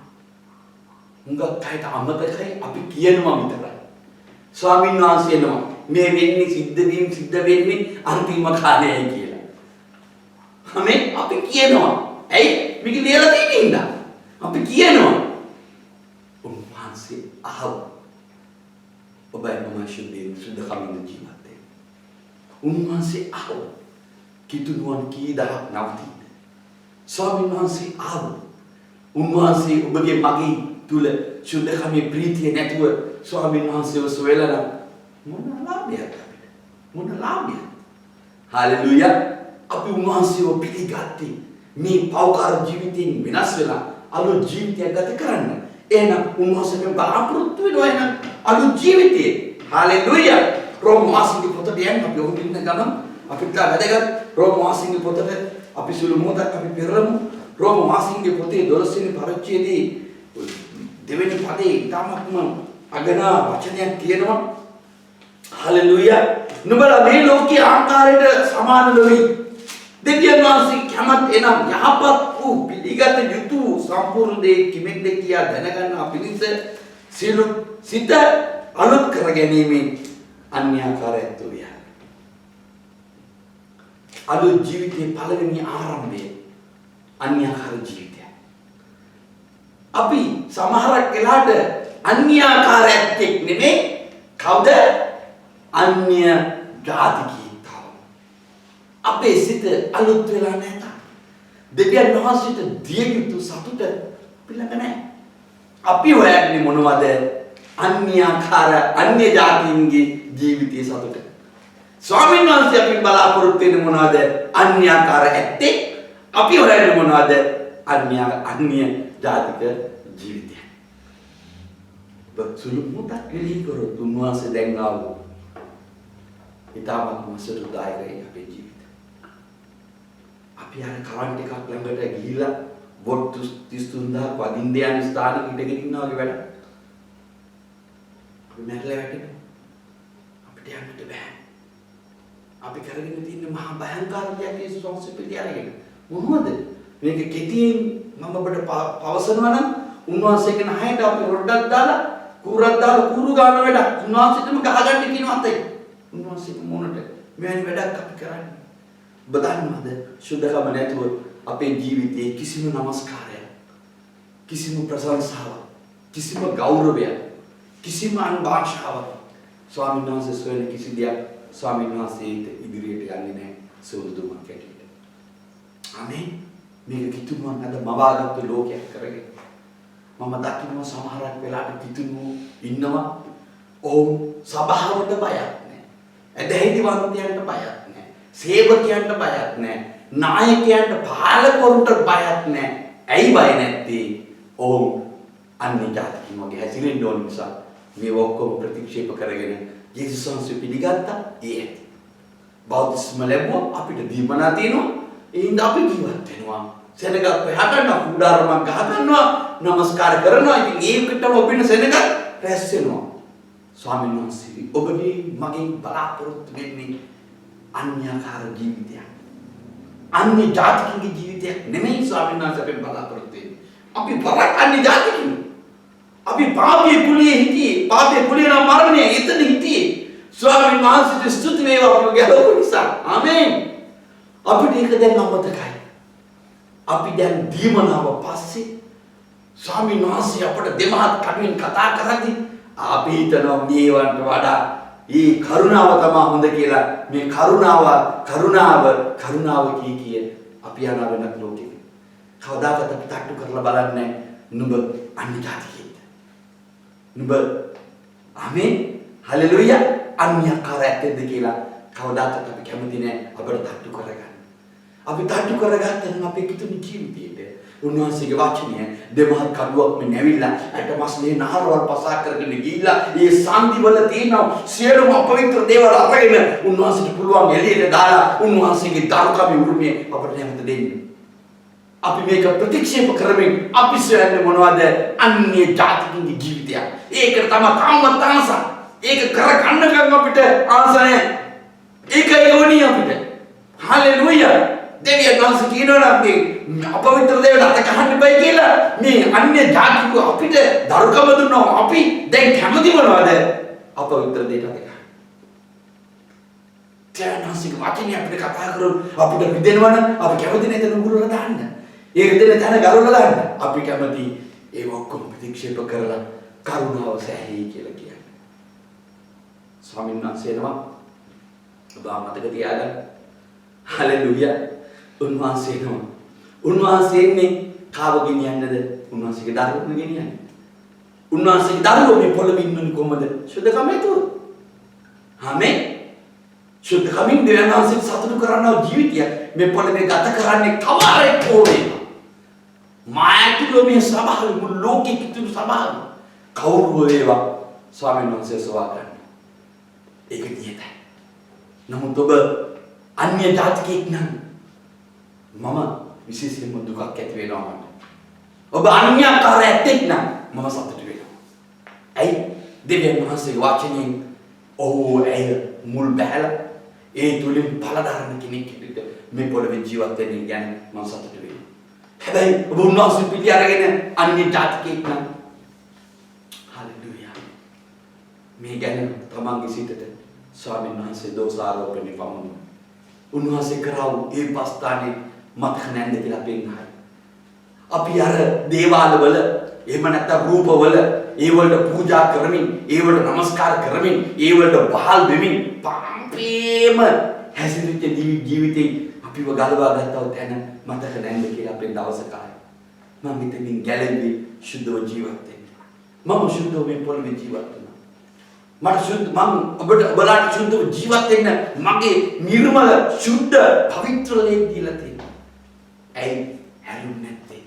හුඟක් අයට අමතකයි අපි කියනවා විතරයි. ස්වාමීන් වහන්සේ එනවා. මේ වෙන්නේ සිද්ධ වෙන්නේ අන්තිම කාලයයි කියලා. හැම අපි කියනවා. ඇයි? මේක ලියලා තියෙන ඉඳා. අපි කියනවා. උන්වහන්සේ අහව. ඔබයි මම සුද්ධ කමින් ජීවත් වෙන්නේ. උන්වහන්සේ අහව. කිතුනුවන් කී දහක් නවතින. ස්වාමීන් වහන්සේ ආව. උන්වහන්සේ ඔබගේ මගේ තුල සුද්ධකමේ ප්‍රීතිය නැතුව ස්වාමීන් වහන්සේව සොයලා මොන ලාභයක්ද අපිට? මොන ලාභයක්ද? හලෙලූයා. අපි උන්වහන්සේව පිළිගත්තේ මේ පෞකාර ජීවිතයෙන් වෙනස් වෙලා අලුත් ජීවිතයක් ගත කරන්න. එහෙනම් උන්වහන්සේ බලාපොරොත්තු වෙනවා එහෙනම් අලුත් ජීවිතේ. හලෙලූයා. රෝම මාසික පොතට යන්න අපි ඔහු ඉන්න ගමන් අපිට වැදගත් රෝම මාසික පොතට අපි සුළු මොහොතක් අපි පෙරලමු. රෝම මාසික පොතේ 12 වෙනි පරිච්ඡේදයේ දෙවෙනි පදේ ඊටමත්ම අගනා වචනයක් තියෙනවා. හලෙලූයා. නුඹලා මේ ලෝකයේ ආකාරයට සමාන නොවි. දෙවියන් වහන්සේ කැමත් එනම් යහපත් වූ පිළිගත යුතු සම්පූර්ණ දේ කිමෙක්ද කියා දැනගන්න අපිනිස සිත අලුත් කර ගැනීමෙන් අන්‍යාකාරයත් වූයා. අලුත් ජීවිතයේ පළවෙනි ආරම්භය අන්‍යාකාර ජීවිතයක්. අපි සමහරක් වෙලාවට අන්‍යාකාරයක් නෙමෙයි කවුද? අන්‍ය ජාතිකීතව. අපේ සිත අලුත් වෙලා නැහැ. දෙවියන් වහන්සේට දිය යුතු සතුට පිළඟ නැහැ. අපි හොයන්නේ මොනවද? අන්‍යාකාර අන්‍ය ජාතීන්ගේ ජීවිතයේ සතුට. ස්වාමීන් වහන්සේ අපින් බලාපොරොත්තු වෙන්නේ මොනවද? අන්‍යාකාර ඇත්තේ. අපි හොයන්නේ මොනවද? අන්‍ය ජාතික ජීවිතය. සුළු මොහොතක් වෙලී කරොත් උන්වහන්සේ දැන් ආවෝ. ඊටම සතුටුදායකයි අපේ ජීවිතය. අපි අර කරන්ට් එකක් ළඟට ගිහිල්ලා වොට් 33000 වදින්න යන ස්ථානෙක ඉඳගෙන ඉන්නවා වගේ වැඩ. අපි මැරලා වැටෙනවා. අපිට යන්නට බෑ. අපි කරගෙන තියෙන මහා භයංකාර දෙයක් යේසුස් වහන්සේ පිළිඅරගෙන. මොනවද? මේක කෙටියෙන් මම ඔබට පවසනවා නම් උන්වහන්සේගේ නහයට අපි රොඩක් දාලා කූරක් දාලා කූරු ගන්න වැඩක් උන්වහන්සේටම ගහගන්න කියනවා අතේ. උන්වහන්සේගේ මොනට මෙවැනි වැඩක් අපි කරන්නේ. ඔබ දන්නවද? සුද්ධකම නැතුව අපේ ජීවිතයේ කිසිම නමස්කාරයක්, කිසිම ප්‍රශංසාවක්, කිසිම ගෞරවයක්, කිසිම අනුභාෂාවක් ස්වාමීන් වහන්සේ සොයන කිසි දෙයක් ස්වාමීන් වහන්සේට ඉදිරියට යන්නේ නැහැ සෝදුමක් ඇටියට. ආමේන්. මේක කිතුණුවන් අද මවාගත්තු ලෝකයක් කරගෙන මම දකින්න සමහරක් වෙලාවට කිතුණු ඉන්නවා. ඕම් සභාවට බයක් නැහැ. ඇදහිලි වන්දයන්ට බයක් නැහැ. සේවකයන්ට බයක් නැහැ. නායකයන්ට පාලකවරුන්ට බයක් නැහැ. ඇයි බය නැත්තේ? ඕම් අන්‍ය ජාතිකින් වගේ හැසිරෙන්න ඕන නිසා මේ ඔක්කොම ප්‍රතික්ෂේප කරගෙන යේසුස් වහන්සේ පිළිගත්තා. ඒ බෞද්ධස්ම ලැබුවා. අපිට දීමනා තියෙනවා. ඒ හින්දා අපි ජීවත් වෙනවා. සෙනගක් හදන්න කුඩාරමක් ගහ ගන්නවා. නමස්කාර කරනවා. ඉතින් ඒකටම ඔබින සෙනග රැස් වෙනවා. ස්වාමීන් වහන්සේ ඔබගේ මගෙන් බලාපොරොත්තු වෙන්නේ අන්‍යකාර ජීවිතයක්. අන්‍ය ජාතිකගේ ජීවිතයක් නෙමෙයි ස්වාමීන් වහන්සේ අපෙන් බලාපොරොත්තු වෙන්නේ. අපි වරක් අන්‍ය ජාතිකින්. අපි පාපයේ කුලියේ හිටියේ. පාපයේ කුලිය නම් මරණය එතන හිටියේ. ස්වාමීන් වහන්සේට ස්තුති වේවා අපේ ගැලවපු නිසා. ආමේන්. අපිට ඒක දැන් අමතකයි. අපි දැන් දීමනාව පස්සේ ස්වාමීන් වහන්සේ අපට දෙමහත් කමින් කතා කරද්දී අපි හිතනවා මේවට වඩා මේ කරුණාව තමයි හොඳ කියලා. මේ කරුණාව කිය අපි යන වෙනත් ලෝකෙක. කවදාකවත් අපි තට්ටු කරලා බලන්නේ නුඹ අන්‍ය ජාතිකයෙක්ද? නුඹ ආමේන් හලෙලූයා අන්‍යකාරයක්ද කියලා කවදාකවත් අපි කැමති නැහැ අපට තට්ටු කරගන්න. අපි තට්ටු කරගත්තනම් අපේ කිතුණු ජීවිතයේද උන්වහන්සේගේ වචනය දෙමහත් කඩුවක් මෙන් ඇවිල්ලා ඇටමස්ලේ නහරවල් පසා කරගෙන ගිහිල්ලා ඒ සම්දිවල තියෙන සියලුම අපවිත්‍ර දේවල් අරගෙන උන්වහන්සේට පුළුවන් එළියට දාලා උන්වහන්සේගේ දරුකමේ උරුමය අපට නැවත දෙන්න. අපි මේක ප්‍රතික්ෂේප කරමින් අපි සොයන්නේ මොනවද? අන්‍ය ජාතිකින්ගේ ජීවිතයක්. ඒකට තමයි තාමත් ආස. ඒක කරගන්නකම් අපිට ආස නැහැ. ඒක යෝනි අපිට. හලෙලූයා. දෙවියන් වහන්සේ කියනවා මේ අපවිත්‍ර දේවල් අත ගහන්න බෑ කියලා. මේ අන්‍ය ජාතිකෝ අපිට දරුකම දුන්නා. අපි දැන් කැමති මොනවද? අපවිත්‍ර දේට අත ගන්න. ත්‍යානසික වචනේ අපිට කතා කරොත් අපිට විදෙනවනම් අපි කැමති නේද නුඹුරලා දාන්න. ඒ විදෙන තැන ගලවලා දාන්න. අපි කැමති ඒ ඔක්කොම ප්‍රතික්ෂේප කරලා කරුණාව සෑහී කියලා කියන්නේ. ස්වාමීන් වහන්සේනවා ඔබ මතක තියාගන්න. හලෙලූයා. උන්වහන්සේනවා. උන්වහන්සේන්නේ කාව ගෙනියන්නද? උන්වහන්සේගේ දරුවෝ ගෙනියන්නේ. උන්වහන්සේගේ දරුවෝ මේ පොළොවේ ඉන්නු කොහමද? සුද්ධකම ඇතුව. ආමේන්. සුද්ධකමින් දෙවියන් වහන්සේ සතුටු කරනව ජීවිතය මේ පොළොවේ ගත කරන්නේ කවරෙක් ඕනේ. මායතුළු මේ සබහාව මුළු ලෝකෙ කිතුණු සබහාව කවුරු වේවා ස්වාමීන් වහන්සේ සෝවා ගන්න. ඒක නියතයි. නමුත් ඔබ අන්‍ය ජාතිකයෙක් නම් මම විශේෂයෙන්ම දුකක් ඇති වෙනවා මට. ඔබ අන්‍යකාරයෙක් නම් මම සතුටු වෙනවා. ඇයි? දෙවියන් වහන්සේගේ වචනයෙන් ඔහු ඇය මුල් බැහැලා ඒ තුලින් පළදරන කෙනෙක් විදිහට මේ පොළවේ ජීවත් වෙන්න ගැන මම සතුටු වෙනවා. හැබැයි ඔබ උන්වහන්සේ පිළි අරගෙන අන්‍ය ජාතිකයෙක් නම් හලෙලූයා. මේ ගැන තමන්ගේ සිතට ස්වාමීන් වහන්සේ දෝෂාරෝපණය පමුණුන. උන්වහන්සේ කරාවු ඒ පස්ථානේ මතක නැන්ද කියලා පෙන්නයි. අපි අර දේවාලවල එහෙම නැත්නම් රූපවල ඒ වලට පූජා කරමින්, ඒ වලට නමස්කාර කරමින්, ඒ වලට වහල් වෙමින් පාපේම හැසිරෙච්ච ජීවිතේ අපිව ගලවා ගත්තව තැන මතක නැන්ද කියලා අපේ දවසක ආයි. මම මෙතනින් ගැලෙන්නේ සුද්ධව ජීවත් වෙන්න. මම සුද්ධව මේ පොළවේ ජීවත් වෙනවා. මට සුද්ධ මම ඔබලාට සුද්ධව ජීවත් වෙන්න මගේ නිර්මල සුද්ධ පවිත්‍ර ලේ දීලා තියෙනවා. ඇයි හැරුන්නේ නැත්තේ?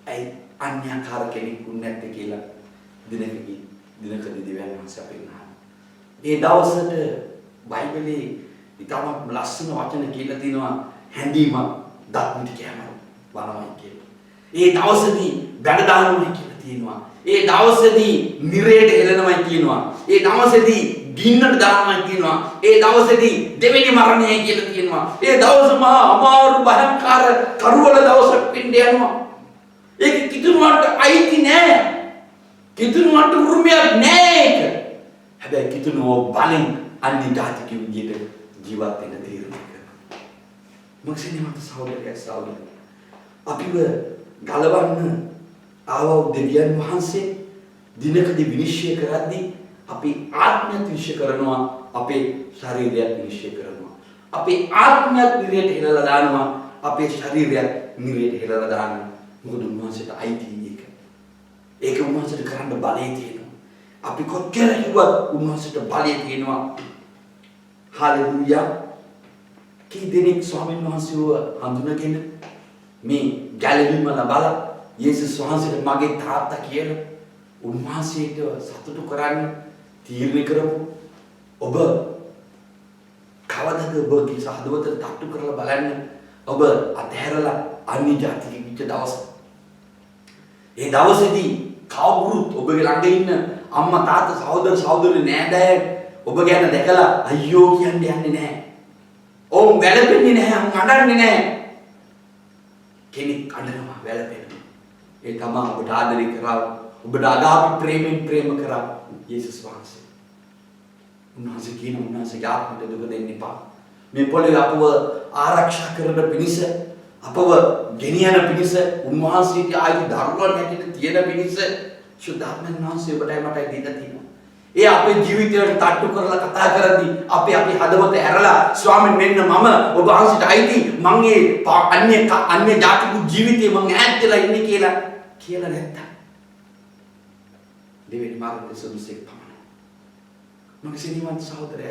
ඇයි අන්‍යකාර කෙනෙක් වුනේ නැත්තේ කියලා දිනකදී දෙවියන් වහන්සේ අපෙන් අහනවා. ඒ දවසට බයිබලයේ ඉතාමත් ලස්සන වචන කියලා තියෙනවා හැඳීමක් දත්මිට කෑම බලවයි කියලා. ඒ දවසේදී බඩ දානවා කියලා තියෙනවා. ඒ දවසේදී නිරේට හෙලනවා කියනවා. ඒ දවසේදී ගින්නට දානවා කියනවා. ඒ දවසේදී දෙවෙනි මරණය කියලා කියනවා. ඒ දවස මහා අමාරු භයංකාර කරුවල දවසක් වෙන්න යනවා. ඒක කිතුණුවන්ට අයිති නෑ. කිතුණුවන්ට උරුමයක් නෑ ඒක. හැබැයි කිතුණුව බලෙන් අන්‍ය ජාතික විදියට ජීවත් වෙන්න තීරණය කරනවා. මොකද සහෝදරයෝ අපිව ගලවන්න ආවෝ දෙවියන් වහන්සේ දිනකදී විනිශ්චය කරද්දී අපි ආත්මයත් විනිශ්චය කරනවා, අපේ ශරීරයත් විනිශ්චය කරනවා. අපේ ආත්මයත් නිරයට හෙලලා දානවා, අපේ ශරීරයත් නිරයට හෙලලා දානවා. මොකද උන්වහන්සේට අයිති ඒක. ඒක උන්වහන්සේට කරන්න බලය තියෙනවා. අපි කොච්චර කිව්වත් උන්වහන්සේට බලය තියෙනවා. හාලෙලූයා. කී දෙනෙක් ස්වාමීන් වහන්සේව හඳුනගෙන මේ ගැලවීම ලබලා යේසුස් වහන්සේට මගේ තාත්තා කියලා උන්වහන්සේට සතුටු කරන්න තීරණය කරමු. ඔබ කවදාද ඔබගේ සහදවතට තට්ටු කරලා බලන්න ඔබ අතහැරලා අන්‍ය ජාතික විච්ච දවස. ඒ දවසේදී කවුරුත් ඔබගේ ළඟ ඉන්න අම්මා තාත්තා සහෝදර සහෝදරි නෑදෑය ඔබ ගැන දැකලා අයියෝ කියන්නේ යන්නේ නැහැ. ඔවුන් වැළපෙන්නේ නැහැ, ඔවුන් අඬන්නේ නැහැ. කෙනෙක් අඬනවා, වැළපෙනවා. ඒ තමයි ඔබට ආදරය කරා, ඔබට අගාපි ප්‍රේමෙන් ප්‍රේම කරා යේසුස් වහන්සේ. උන්වහන්සේ කියන උන්වහන්සේගේ ආත්මයට දුක දෙන්න එපා. මේ පොළේ අපව ආරක්ෂා කරන පිණිස, අපව ගෙනියන පිණිස, උන්වහන්සේගේ ආයු ධර්මයන් හැටියට තියෙන පිණිස සුද්ධාත්මයන් වහන්සේ ඔබටයි මටයි දීලා තියෙනවා. ඒ අපේ ජීවිතයට තට්ටු කරලා කතා කරද්දී අපි හදවත ඇරලා ස්වාමීන් මෙන්න මම ඔබ වහන්සේට අයිති මං ඒ අන්‍ය ජාතික ජීවිතේ මං ඈත් වෙලා ඉන්නේ කියලා නැත්තම් දෙවෙනි මාර්ගයේ සුදුසෙක් පමණයි. මගේ සිනීමත් සහෝදරය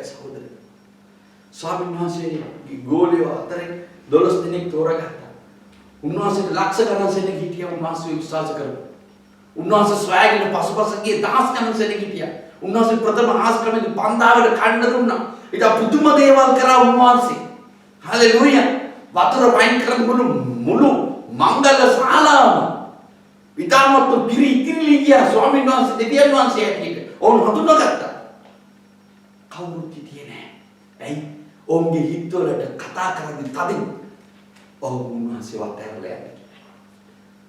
ස්වාමීන් වහන්සේගේ ගෝලියෝ අතරේ 12 දෙනෙක් තෝරාගත්තා. උන්වහන්සේට ලක්ෂ ගණන් සෙනෙක් හිටියා. උන්වහන්සේ විශ්වාස කරා. උන්වහන්සේ ස්වයංගෙන පසුපස ගියේ දහස් ගණන් සෙනෙක් හිටියා. උන්වහන්සේ ප්‍රථම ආශ්‍රමයේදී 5000කට කන්න දුන්නා. ඊට පුදුම දේවල් කරා උන්වහන්සේ. හලෙලූයා. වතුර වයින් කරන මුළු මංගල ශාලාවම විතාමත් පිරිතිලි ගියා ස්වාමීන් වහන්සේ දෙවියන් වහන්සේ හැටියට. ඔවුන් හඳුනාගත්තා. කවුරුත් හිටියේ නැහැ. ඇයි? ඔවුන්ගේ හිතවලට කතා කරද්දී තදින් ඔවුන් උන්වහන්සේ වටහැරලා යන්නේ.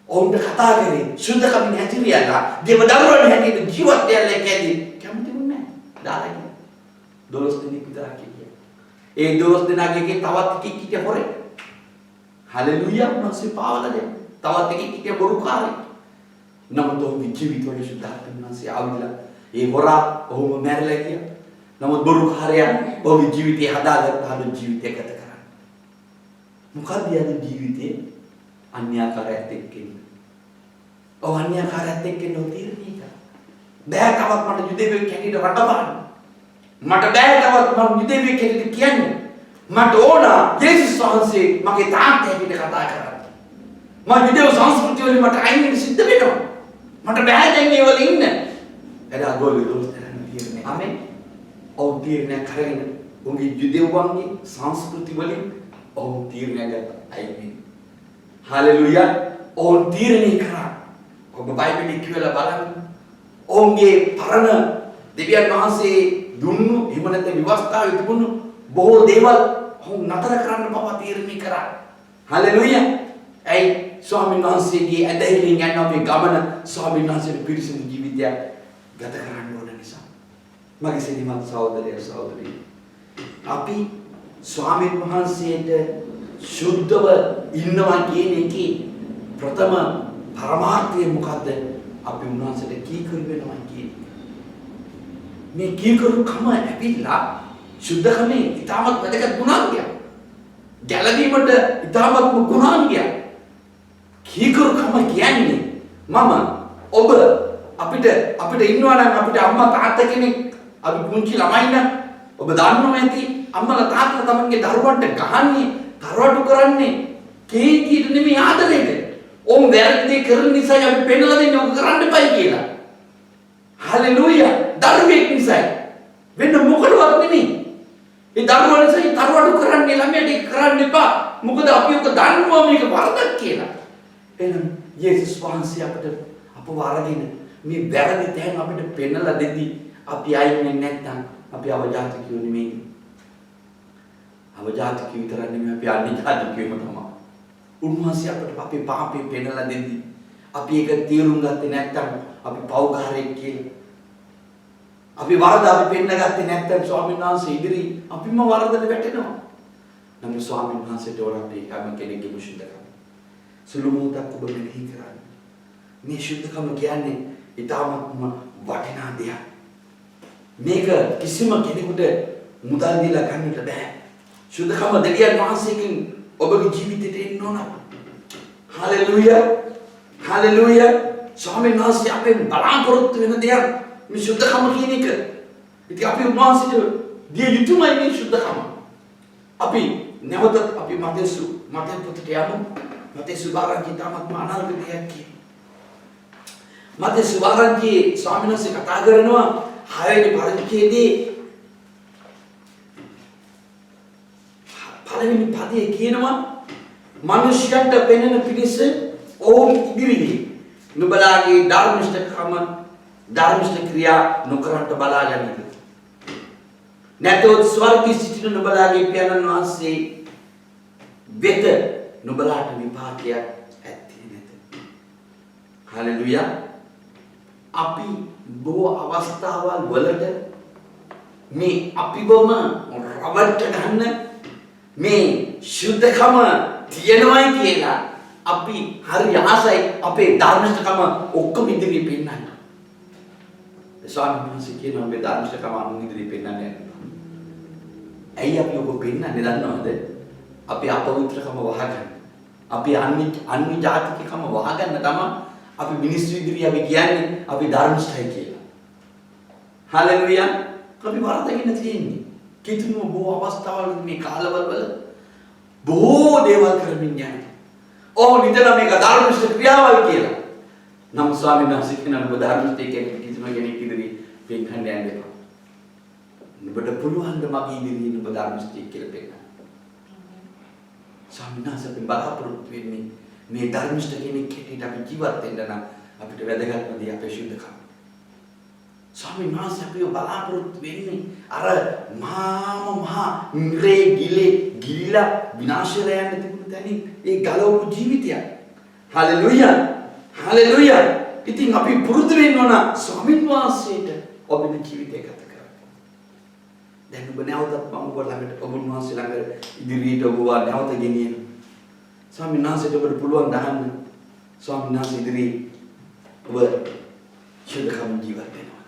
ඔවුන්ට කතා කරේ සුද්ධකමින් හැතිරියලා දෙවදරුවන් හැටියට ජීවත් වෙලා කැදී කැමති වුණේ නැහැ. දාලා ගියා. 12 දෙනෙක් විතර හිටියා. ඒ 12 දෙනාගේ තවත් එකෙක් හිටියා හොරේ. හලෙලූයා. උන්වහන්සේ පාවලා දෙන්න. තවත් එකෙක් හිටියා බොරුකාරී. නමුත් ඔහුගේ ජීවිතවල සුද්ධාත්මයන් වහන්සේ ආවිලා ඒ හොරා ඔහුම මැරලා ගියා. නමුත් බොරුකාරයා ඔහුගේ ජීවිතය හදාගත්ත ජීවිතය ගත කරා. මොකද යාද ජීවිතේ අන්‍යකාරයත් එක්ක ඉන්න. ඔව් අන්‍යකාරයත් එක්ක ඉන්න තීරණය කරා. බෑ තවත් මට යුදෙවියෙක් හැටියට රටපාන්න. මට බෑ තවත් මම යුදෙවියෙක් හැටියට කියන්නේ. මට ඕන යේසුස් වහන්සේ මගේ තාත්තා හැටියට කතා කරන්න. මම යුදෙව් සංස්කෘතිය වලින් මට අයින් වෙන්න සිද්ධ වෙනවා. මට බෑ දැන් ඒ වල ඉන්න. එදා ගෝලි දොස් කරන්න තීරණය. ආමෙන්. ඔව් තීරණය කරගෙන උන්ගේ යුදෙව්වන්ගේ සංස්කෘති වලින් ඔව් තීරණය ගත්තා. අයින්. හලෙලූයා. ඔවුන් තීරණය කරා. ඔබ බයිබලෙ කියවලා බලන්න. ඔවුන්ගේ පරණ දෙවියන් වහන්සේ දුන්නු එහෙම නැත්නම් විවස්ථාවේ තිබුණු බොහෝ දේවල් ඔවුන් නතර කරන්න බව තීරණය කරා. හලෙලූයා. ඇයි ස්වාමීන් වහන්සේගේ ඇදහිල්ලෙන් යන මේ ගමන ස්වාමීන් වහන්සේගේ පිරිසිදු ජීවිතයක් ගත කරන්න ඕන නිසා. මගේ සිනීමත් සහෝදරයෝ අපි ස්වාමීන් වහන්සේට සුද්ධව ඉන්නවා කියන එකේ ප්‍රථම පරමාර්ථය මොකද්ද? අපි උන්වහන්සේට කීකරු වෙනවා කියන්නේ. මේ කීකරුකම ඇවිල්ලා සුද්ධකමේ ඊටමත් වැදගත් ගුණාංගයක්. ගැලවීමට ඊටමත් ගුණාංගයක්. කීකරුකම කියන්නේ මම ඔබ අපිට ඉන්නවා නම් අපිට අම්මා තාත්තා කෙනෙක් අපි පුංචි ළමයි නම් ඔබ දන්නවා ඇති අම්මලා තාත්තලා තමන්ගේ දරුවන්ට ගහන්නේ තරවටු කරන්නේ කීකීට නෙමෙයි ආදරෙට. ඕම් වැරදි කරන නිසා අපි පෙන්නලා දෙන්නේ ඔක කරන්න එපයි කියලා. හලෙලූයා. දරුවෙක් නිසා වෙන මොකටවත් නෙමෙයි. ඒ දරුවා නිසා තරවටු කරන්නේ ළමයට කරන්න එපා. මොකද අපි ඔක දන්නවා මේක වරදක් කියලා. එහෙනම් යේසුස් වහන්සේ අපව අරගෙන මේ වැරදි තැන් අපිට පෙන්නලා දෙද්දි අපි ආයෙන්නේ නැත්නම් අපි අවජාතකයෝ නෙමෙයි. අවජාතකයෝ විතරක් නෙමෙයි අපි අනිජාතකයෝම තමයි. උන්වහන්සේ අපිට අපේ පාපේ පෙන්නලා දෙද්දි අපි ඒක තීරුම් ගත්තේ නැත්නම් අපි පව්කාරයෙක් කියලා. අපි වරද අපි පෙන්නගත්තේ නැත්නම් ස්වාමීන් වහන්සේ ඉදිරි අපිම වරදට වැටෙනවා. නමුත් ස්වාමීන් වහන්සේට ඕන අපි හැම කෙනෙක්ගේ මුශුද්ධකම. සුළු මොහොතක් ඔබ මෙනෙහි කරන්න. මේ ශුද්ධකම කියන්නේ ඊටාත්ම වටිනා දෙයක්. මේක කිසිම කෙනෙකුට මුදල් දීලා ගන්නට බෑ. ශුද්ධකම දෙවියන් වහන්සේකින් ඔබගේ ජීවිතේට එන්න ඕන. හලෙලූයා. හලෙලූයා. ස්වාමීන් වහන්සේ අපෙන් බලාපොරොත්තු වෙන දෙයක් මේ ශුද්ධකම කියන එක. ඉතින් අපි උන්වහන්සේට දිය යුතුමයි මේ ශුද්ධකම. අපි නැවතත් අපි මතේ පොතට යමු. මතේ සුභාරංචි තාමත් අනාගත දෙයක් කියන. මතේ සුභාරංචි ස්වාමීන් වහන්සේ කතා කරනවා 6 වෙනි පරිච්ඡේදයේ පළවෙනි පදයේ කියනවා මිනිසයන්ට පෙනෙන පිණිස ඔවුන් ඉදිරියේ නුඹලාගේ ධර්මිෂ්ඨ ක්‍රියා නොකරන්ට බලාගනිද. නැතොත් ස්වර්ගයේ සිටින නුඹලාගේ පියාණන් වහන්සේ වෙත නුඹලාට විපාකයක් ඇත්තේ නැත. හලෙලූයා. අපි බොහෝ අවස්ථාවල් වලට මේ අපිවම රවට්ට ගන්න මේ ශුද්ධකම තියෙනවයි කියලා අපි හරි ආසයි අපේ ධර්මිෂ්ඨකම ඔක්කොම ඉදිරියේ පෙන්නන්න. ස්වාමීන් වහන්සේ කියනවා මේ ධර්මිෂ්ඨකම අනුන් ඉදිරියේ පෙන්නන්නේ නැහැ. ඇයි අපි ඔබ පෙන්නන්නේ දන්නවද? අපි අපවිත්‍රකම වහගන්න. අපි අන්‍ය ජාතිකකම වහගන්න තමයි අපි මිනිස්සු ඉදිරියේ අපි කියන්නේ අපි ධර්මිෂ්ඨයි කියලා. හලෙලූයා. අපි වරදගෙන තියෙන්නේ. කිතුණු බොහෝ අවස්ථාවල මේ කාලවල වල බොහෝ දේවල් කරමින් යනවා. නිතර මේක ධර්මිෂ්ඨ ක්‍රියාවල් කියලා. නම් ස්වාමීන් වහන්සේ කියනවා ඔබ ධර්මිෂ්ඨයි කියන්නේ කිසිම කෙනෙක් ඉදිරියේ පෙන්වන්න යන්න එපා. ඔබට පුළුවන් ද මගේ ඉදිරියේ ඔබ ධර්මිෂ්ඨයි කියලා පෙන්නන්න. ස්වාමීන් වහන්සේ බලාපොරොත්තු වෙන්නේ මේ ධර්මිෂ්ඨ කෙනෙක් හැටියට අපි ජීවත් වෙන්න නම් අපිට වැදගත්ම දේ අපේ ශුද්ධකම. ස්වාමීන් වහන්සේ අපිව බලාපොරොත්තු වෙන්නේ අර මහා නිරේ ගිලිලා විනාශයට යන්න තිබුණු තැනින් ඒ ගලවපු ජීවිතයක්. හලෙලූයා. හලෙලූයා. ඉතින් අපි පුරුදු වෙන්න ඕන ස්වාමීන් වහන්සේට ඔබේ ජීවිතය ගත කරන්න. දැන් ඔබ නැවතත් මම ඔබ ළඟට ඔබ වහන්සේ ළඟ ඉදිරියට ඔබව නැවත ගෙනියන. ස්වාමීන් වහන්සේට ඔබට පුළුවන් දහන්න ස්වාමීන් වහන්සේ ඉදිරියේ ඔබ ශුද්ධකම ජීවත් වෙනවා.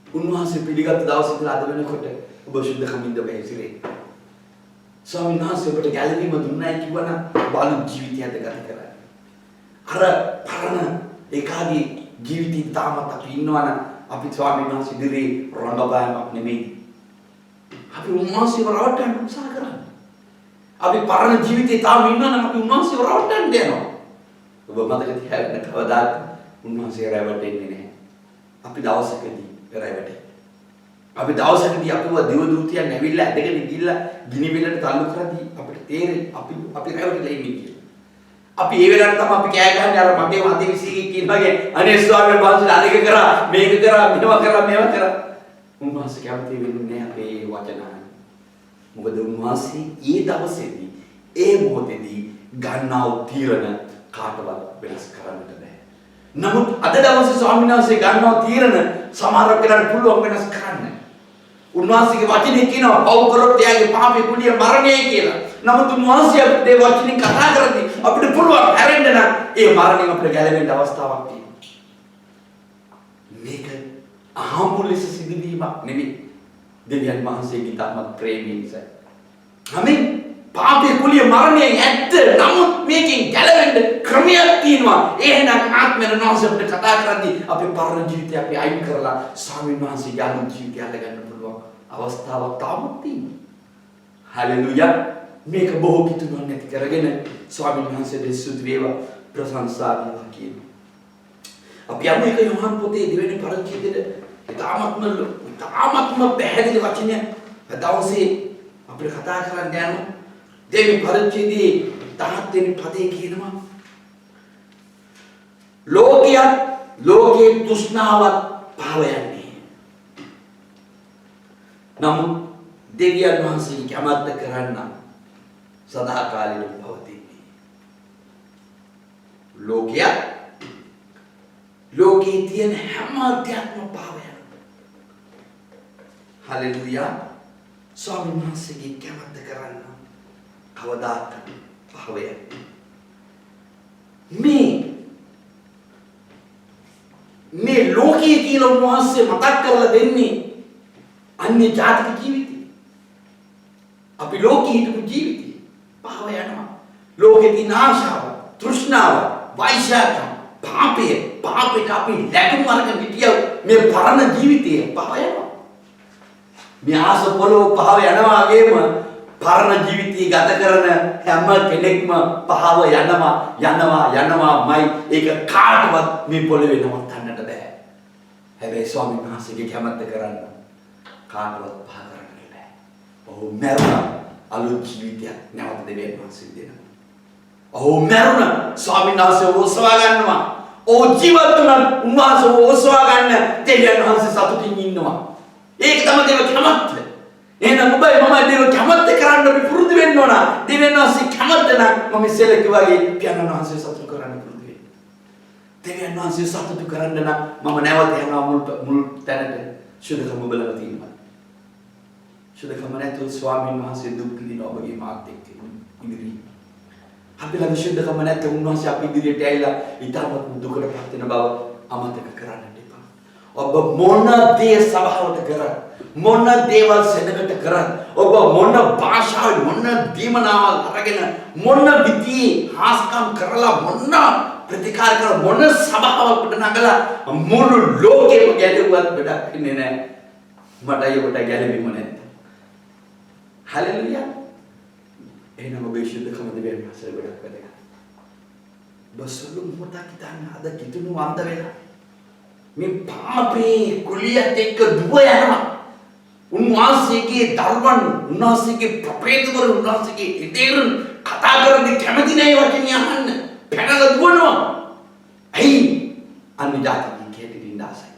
උන්වහන්සේ පිළිගත් දවසේ ඉඳලා අද වෙනකොට ඔබ ශුද්ධකමින්ද බැහැසිරේ. ස්වාමීන් වහන්සේ ඔබට ගැළවීම දුන්නයි කිව්වනම් බලු ජීවිතයද ගත කරන්නේ. අර පරණ ඒකාදී ජීවිතය තාමත් අපි ඉන්නවනම් අපි ස්වාමීන් වහන්සේ ඉදිරියේ රණ්ඩුපායක් නෙමෙයි. අපි උන්වහන්සේව රවට්ටන්න උත්සාහ කරන්නේ. අපි පරණ ජීවිතේ තාම ඉන්නවනම් අපි උන්වහන්සේව රවට්ටන්න යනවා. ඔබ මතක තියාගන්න කවදාත් උන්වහන්සේ රැවටෙන්නේ නැහැ. අපි දවසකදී රැවටෙයි. අපි දවසකදී අපිව දේව දූතයන් ඇවිල්ලා ඇදගෙන ගිහිල්ලා ගිනි වෙලට තල්ලු කරද්දී අපිට තේරෙයි අපි රැවටිලා ඉන්නේ කියලා. අපි ඒ වෙලාවට තමයි අපි කෑ ගහන්නේ අර මගේ වදේ විසිකී කියන වගේ අනේ ස්වාමීන් වහන්සේ අරක කරා මේක කරා මේවා කරා. උන්වහන්සේ කැමති වෙන්නේ නැහැ අපේ වචන. මොකද උන්වහන්සේ ඒ දවසේදී ඒ මොහොතේදී ගන්නා තීරණ කාටවත් වෙනස් කරන්නට බෑ. නමුත් අද දවසේ ස්වාමීන් වහන්සේ ගන්නා තීරණ සමහර වෙලාවට පුළුවන් වෙනස් කරන්න. උන්වහන්සේගේ වචනේ කියනවා පව් කරොත් එයාගේ පාපේ කුලිය මරණයයි කියලා. නමුත් උන්වහන්සේ අපිට ඒ වචනේ කතා කරද්දී අපිට පුළුවන් හැරෙන්න නම් ඒ මරණයෙන් අපිට ගැලවෙන්න අවස්ථාවක් තියෙනවා. මේක අහඹු ලෙස සිදුවීමක් නෙවෙයි. දෙවියන් වහන්සේගේ තාමත් ප්‍රේමයෙන් නිසා. ආමෙන්. පාපේ කුලිය මරණයෙන් ඇත්ත. නමුත් මේකෙන් ගැලවෙන්න ක්‍රමයක් තියෙනවා. එහෙනම් ආත්මෙන් වහන්සේ අපිට කතා කරද්දී අපේ පරණ ජීවිතය අපි අයින් කරලා ස්වාමීන් වහන්සේගේ අනුන් ජීවිතය අල්ලගන්න පුළුවන් අවස්ථාවක් තාමත් තියෙනවා. හලෙලූයා. මේක බොහෝ කිතුණු නැති කරගෙන ස්වාමීන් වහන්සේට සුදු වේවා ප්‍රශංසා කරනවා කියනවා. අපි යමු එක යෝහන් පොතේ දෙවෙනි පරිච්ඡේදයට තාමත්ම පැහැදිලි වචනය දවසේ අපිට කතා කරන්න යනවා. දෙවෙනි පරිච්ඡේදයේ 17 වෙනි පදේ කියනවා ලෝකයේ තෘෂ්ණාවත් පාව යන්නේ. නමුත් දෙවියන් වහන්සේ කැමැත්ත කරන්න සදාකාලික පවතින්නේ. ලෝකයේ තියෙන හැම දෙයක්ම පාව යනවා. හලෙලූයා. ස්වාමීන් වහන්සේගේ කැමැත්ත කරන්න කවදාත් පාව යන්නේ. මේ ලෝකයේ කියලා උන්වහන්සේ මතක් කරලා දෙන්නේ අන්‍ය ජාතික ජීවිතය. අපි ලෝකයේ හිටපු ජීවිතය පාව යනවා. ලෝකේ තියෙන ආශාව, තෘෂ්ණාව, වෛශාඛ්‍යය, පාපයට අපි ලැබුම් අරගෙන හිටියව මේ පරණ ජීවිතය පාව යනවා. මේ ආස පොළොව පාව යනවා වගේම පරණ ජීවිතය ගත කරන හැම කෙනෙක්ම පහව යනවාමයි. ඒක කාටවත් මේ පොළවේ නවත්තන්නට බෑ. හැබැයි ස්වාමීන් වහන්සේගේ කැමැත්ත කරන්න කාටවත් පහ කරන්න බෑ. ඔහු මැරුණා අලුත් ජීවිතයක් නැවත දෙවියන් වහන්සේ දෙනවා. ඔහු මැරුණා ස්වාමීන් වහන්සේ ඔසවා ගන්නවා. ඔහු ජීවත් වුණා උන්වහන්සේ ඔසවා ගන්න දෙවියන් වහන්සේ සතුටින් ඉන්නවා. ඒක තමයි දේව කැමැත්ත. එහෙනම් ඔබයි මමයි දේව කැමැත්ත කරන්න අපි පුරුදු වෙන්න ඕන. දෙවියන් වහන්සේ කැමැත්ත නම් මම ඉස්සෙල්ලා කිව්වා වගේ පියාණන් වහන්සේ සතුටු කරන්න පුරුදු වෙන්න. දෙවියන් වහන්සේ සතුටු කරන්න නම් මම නැවත යනවා මුල් තැනට. සුදුකම බලලා තියෙනවා. සුදුකම නැතුව ස්වාමීන් වහන්සේ දුක් විඳින ඔබගේ මාත් එක්ක ඉදිරි. අපි ළඟ සුදුකම නැත්නම් උන්වහන්සේ අපි ඉදිරියට ඇවිල්ලා ඊටමත් දුකටපත් වෙන බව අමතක කරන්න එපා. ඔබ මොන දේ සබාවට කරා මොන දේවල් සෙනගට කරත් ඔබ මොන භාෂාවෙන් මොන දීමනාවල් අරගෙන මොන විදිහේ හාස්කම් කරලා මොන ප්‍රතිකාර කරලා මොන සභාවකට නගලා මුළු ලෝකෙම ගැලෙව්වත් වැඩක් වෙන්නේ නැහැ. මටයි ඔබට ගැලෙන්නේ නැත්නම්. හලෙලූයා. එහෙනම් ඔබ විශුද්ධකම දෙවියන් වහන්සේ වැඩක් වැඩක්. බසලු මොටක් හිතන්න අද කිතුණු වන්ද වෙලා මේ පාපේ කුලියත් එක්ක දුව යනවා. උන්වහන්සේගේ දරුවන් උන්වහන්සේගේ ප්‍රපේතවරු උන්වහන්සේගේ ඉදේරුන් කතා කරන්නේ කැමති නැහැ වචනේ අහන්න. පැනලා දුවනවා. ඇයි? අන්‍ය ජාතිකයන් කැටින් දාසයි.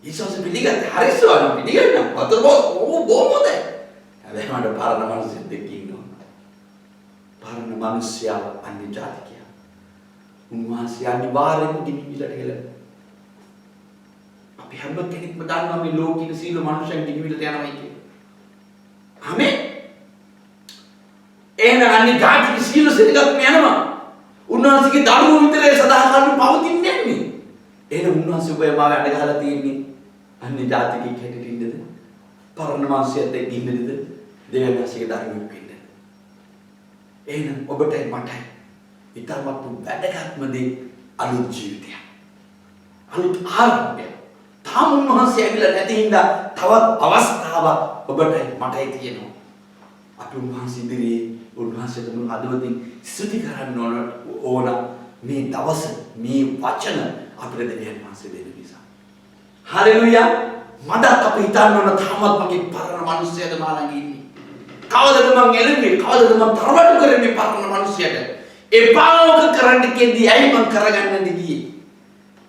ඊසොස් පිළිගන්න හරිසවන පිළිගන්න. වතුර බොමොද? හැබැයි මට පාරන මිනිස්සු දෙක ඉන්නවා. පාරන මිනිස්සයා අන්‍ය ජාතිකයා. උන්වහන්සේ අනිවාර්යයෙන්ම දිවිලට හෙලන. අපි හැම කෙනෙක්ම දන්නවා මේ ලෝකීය සීල මනුෂ්‍යයන් දිවිලට යනවා කියන්නේ. ආමෙන්. එහෙනම් අන්නේ ජාතික සීල සෙනගත් යනවා. උන්වහන්සේගේ දරුවෝ විතරේ සදාකාලික පවතින්නේ නැහැ. එහෙනම් උන්වහන්සේ ඔබ මාව අඬ ගහලා තියෙන්නේ අන්නේ ජාතික කැටට ඉන්නද? පරණ මාංශයත් එක්ක ඉන්නද? දෙවියන් වහන්සේගේ දරුවෙක් ඉන්නද? එහෙනම් ඔබටයි මටයි ඊටමත් වැදගත්ම දේ අලුත් ජීවිතයක්. අලුත් ආරම්භයක්. තාම උන්වහන්සේ ඇවිල්ලා නැති හින්දා තවත් අවස්ථාවක් ඔබටයි මටයි තියෙනවා. අපි උන්වහන්සේ ඉදිරියේ උන්වහන්සේට මුළු හදවතින් ස්තුති කරන්න ඕන මේ දවස මේ වචන අපිට දෙවියන් වහන්සේ දෙන නිසා. හලෙලූයා. මඩක් අපි හිතන්න ඕන තාමත් මගේ පරණ මිනිස්සයද මාළඟ ඉන්නේ. කවදද මං එළඹෙන්නේ? කවදද මං තරවටු කරන්නේ පරණ මිනිස්සයට? එපාවක කරන්න කිව්දී ඇයි මං කරගන්නද ගියේ?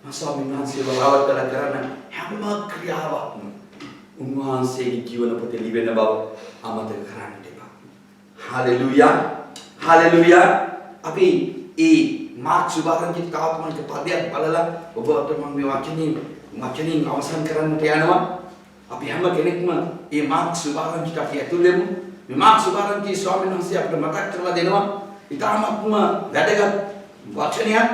මම ස්වාමීන් වහන්සේව රවට්ටලා කරන හැම ක්‍රියාවක්ම උන්වහන්සේගේ ජීවන පොතේ ලියවෙන බව අමතක කරන්න එපා. හලෙලූයා. හලෙලූයා. අපි ඒ මාර්ක් සුභාරංචිත තාත්මනික පදයක් බලලා ඔබට මම මේ වචنين අවසන් කරන්නට යනවා. අපි හැම කෙනෙක්ම මේ මාර්ක් සුභාරංචිට අපි ඇතුල් වෙමු. මේ මාර්ක් සුභාරංචි ස්වාමීන් වහන්සේ අපිට මතක් කරලා දෙනවා. ඊටාත්ම වැදගත් වචනයක්.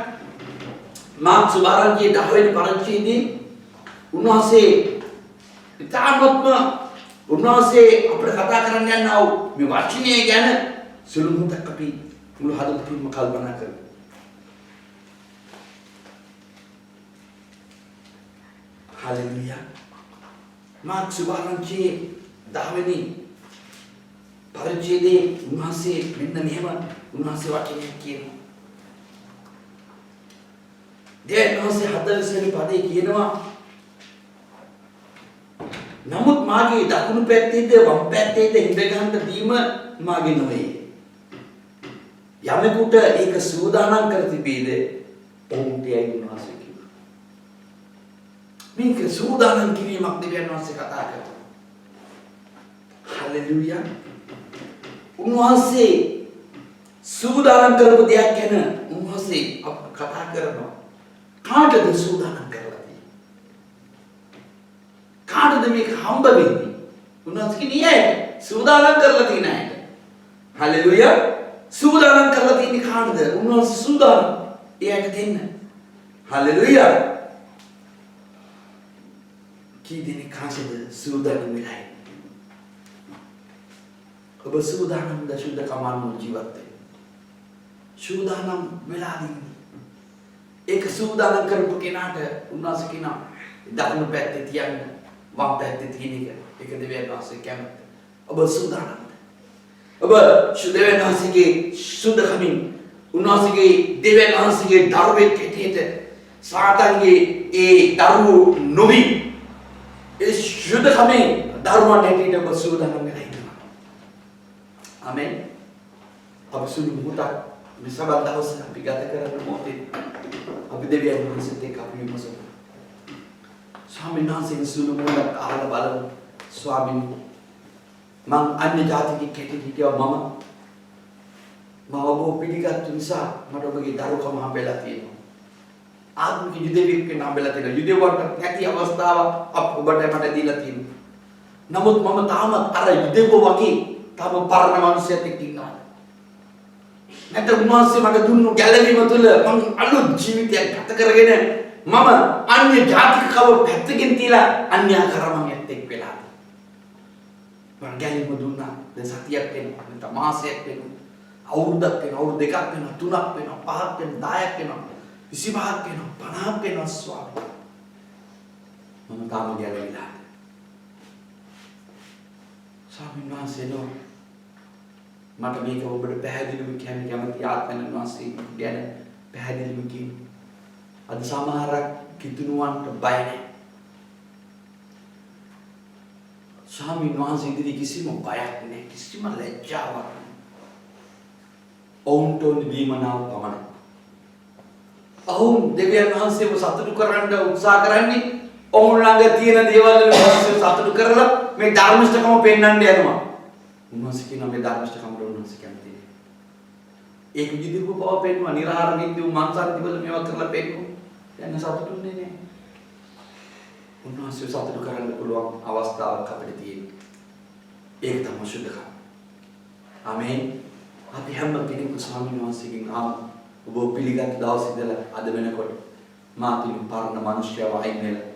මාර්ක් සුභාරංචි 10 වෙනි පරිච්ඡේදයේ උන්වහන්සේ ඊටාත්ම උන්වහන්සේ අපිට කතා කරන්න යනවා මේ වචනේ ගැන සුළු මොහොතක් අපි මුළු හදවතින්ම කල්පනා කරමු. Haleluya. Mark සුභාරංචි 10 වෙනි පරිච්ඡේදයේ උන්වහන්සේ මෙන්න මෙහෙම උන්වහන්සේ වචනයක් කියනවා. උන්වහන්සේ 40 වෙනි පදේ කියනවා නමුත් මාගේ දකුණු පැත්තේද වම් පැත්තේද හිඳ ගන්න දීම මාගේ නොවේ. යමෙකුට ඒක සූදානම් කර තිබේද ඔවුන්ට යයි උන්වහන්සේ කිව්වා. මේක සූදානම් කිරීමක් දෙවියන් වහන්සේ කතා කරනවා. හලෙලූයා. උන්වහන්සේ සූදානම් කරපු දෙයක් ගැන උන්වහන්සේ කතා කරනවා. කාටද සූදානම් කරලා තියෙන්නේ? කාටද මේක හම්බ වෙන්නේ? උන්වහන්සේ කියන්නේ සූදානම් කරලා තියෙන අයට. හලෙලූයා. සූදානම් කරලා තියෙන්නේ කාටද? උන්වහන්සේ සූදානම් එයාට දෙන්න. හලෙලූයා. කී දෙනෙක් කාටද සූදානම් වෙලා? ඔබ සූදානම්ද සුද්ධ කමානෝ ජීවත් වෙන්න. සූදානම් වෙලා ඉන්නේ. ඒක සූදානම් කරපු කෙනාට උන්වහන්සේ කියනවා දකුණු පැත්තේ තියන්න වම් පැත්තේ තියෙන එක. ඒක දෙවියන් වහන්සේ කැමති. ඔබ සූදානම්ද? ඔබ දෙවියන් වහන්සේගේ සුද්ධකමින් උන්වහන්සේගේ දෙවියන් වහන්සේගේ දරුවෙක් හැටියට සාතන්ගේ ඒ දරුවෝ නොවි ඒ සුද්ධකමින් දරුවන් හැටියට ඔබ සූදානම් වෙලා ඉන්නවා. ආමෙන්. අපි සුළු මොහොතක් මේ සබත් දවසේ අපි ගත කරන මොහොතේ අපි දෙවියන් වහන්සේත් එක්ක අපි විමසමු. ස්වාමීන් වහන්සේ සුළු මොහොතක් අහලා බලමු. ස්වාමීන් මං අන්‍ය ජාතිකෙක් හැටියට හිටියා මම ඔබ පිළිගත්තු නිසා මට ඔබගේ දරුකම හම්බෙලා තියෙනවා. ආත්මික යුදෙවියෙක් වෙන්න හම්බෙලා තියෙනවා. යුදෙව්වට නැති අවස්ථාව ඔබට මට දීලා තියෙනවා. නමුත් මම තාමත් අර යුදෙව්ව වගේ තාම පරණ මිනිස්සෙක් එක්ක ඉන්නවා. නැත්නම් උන්වහන්සේ මට දුන්නු ගැළවීම තුළ මම අලුත් ජීවිතයක් ගත කරගෙන මම අන්‍ය ජාතිකකව පැත්තකින් තියලා අන්‍යාකාරමක් එක්ක වෙලා. මම ගැළවීම දුන්නා. දැන් සතියක් වෙනවා. නැත්නම් මාසයක් වෙනවා. අවුරුද්දක් වෙනවා. අවුරුදු දෙකක් වෙනවා. තුනක් වෙනවා. පහක් වෙනවා. 10ක් වෙනවා. 25ක් වෙනවා. 50ක් වෙනවා ස්වාමී. මම තාම ගැළවිලා. ස්වාමීන් වහන්සේ නෝ මට මේක ඔබට පැහැදිලිව කියන්න කැමති ආත්මයන් වහන්සේ ගැන පැහැදිලිව කියන්න. අද සමහරක් කිතුණුවන්ට බය නැහැ. ස්වාමීන් වහන්සේ ඉදිරි කිසිම බයක් නැහැ. කිසිම ලැජ්ජාවක් නැහැ. ඔවුන්ට දීමනාව පමණයි. ඔවුන් දෙවියන් වහන්සේව සතුටු කරන්න උත්සාහ කරන්නේ ඔවුන් ළඟ තියෙන දේවල් වලින් වහන්සේව සතුටු කරලා මේ ධර්මිෂ්ඨකම පෙන්වන්න යනවා. උන්වහන්සේ කියනවා මේ ධර්මිෂ්ඨකමට උන්වහන්සේ කැමති නෑ. ඒක විදිහට පව පෙන්වනවා නිරාහාර නිද්දු මාංශාන්ති වල මේවා කරලා පෙන්වනවා. දැන් සතුටුුනේ නෑ. උන්වහන්සේ සතුටු කරන්න පුළුවන් අවස්ථාවක් අපිට තියෙනවා. ඒක තමයි සුද්ධකම. ආමේන්. අපි හැම කෙනෙකුම ස්වාමීන් වහන්සේගෙන් ඔබ පිළිගත් දවසේ ඉඳලා අද වෙනකොට මාතුලින් පරණ මිනිස්යාව අයින් වෙලා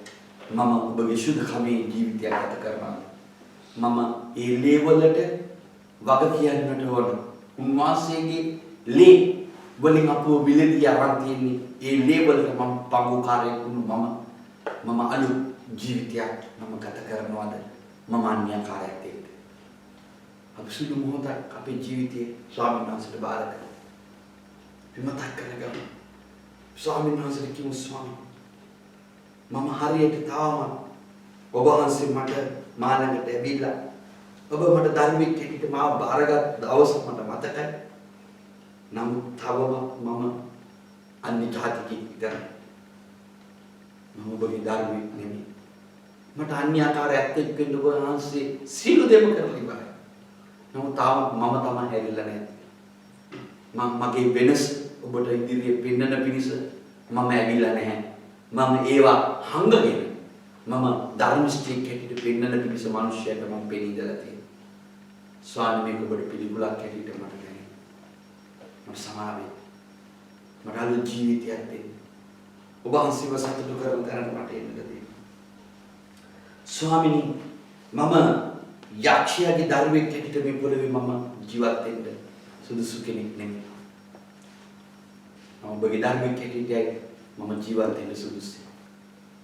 මම ඔබගේ සුද්ධකමේ ජීවිතයක් ගත කරනවා. මම ඒ ලේවලට වග කියන්නට ඕන. උන්වහන්සේගේ ලේ වලින් අපව විලදී අරන් තියෙන්නේ ඒ ලේවලට මම පංගුකාරයෙක් වුණු මම අලුත් ජීවිතයක් මම ගත කරනවාද මම අන්‍යකාරයෙක් එක්ක. අපි සුදු මොහොතක් අපේ ජීවිතයේ ස්වාමීන් වහන්සේට බාර කරමු. විමතක් කරගමු. ස්වාමීන් වහන්සේට කියමු ස්වාමී මම හරියට තාම ඔබ වහන්සේ මට මාළඟට ඇවිල්ලා ඔබ මට ධර්මික කෙනෙක්ට මාව බාරගත් දවස මට මතකයි. නමුත් තවම මම අන්‍ය ජාතිකෙක් විතරයි. මම ඔබගේ ධර්මික නෙමෙයි. මට අන්‍යාකාරයක් එක්ක වෙන්න ඔබ වහන්සේ සියලු දෙම කරලා ඉවරයි. නමුත් තාම මම තමයි හැරිලා නැහැ. මගේ වෙනස ඔබට ඉදිරියේ පෙන්වන්න පිණිස මම ඇවිල්ලා නැහැ. මම ඒවා හංගගෙන මම ධර්මිෂ්ඨයෙක් හැටියට පෙන්වන පිණිස මිනිස්යාට මම පෙනී ඉඳලා තියෙනවා. ස්වාමී මේක ඔබට පිළිකුලක් හැටියට මට දැනෙනවා. මට සමාවෙන්න. මට අලුත් ජීවිතයක් දෙන්න. ඔබ වහන්සේව සතුටු කරන තැනට මට එන්න දෙන්න. ස්වාමිනී මම යක්ෂයාගේ දරුවෙක් හැටියට මේ පොළවේ මම ජීවත් වෙන්න සුදුසු කෙනෙක් නෙමෙයි. මම ඔබගේ දරුවෙක් හැටියට මම ජීවත් වෙන්න සුදුසුයි.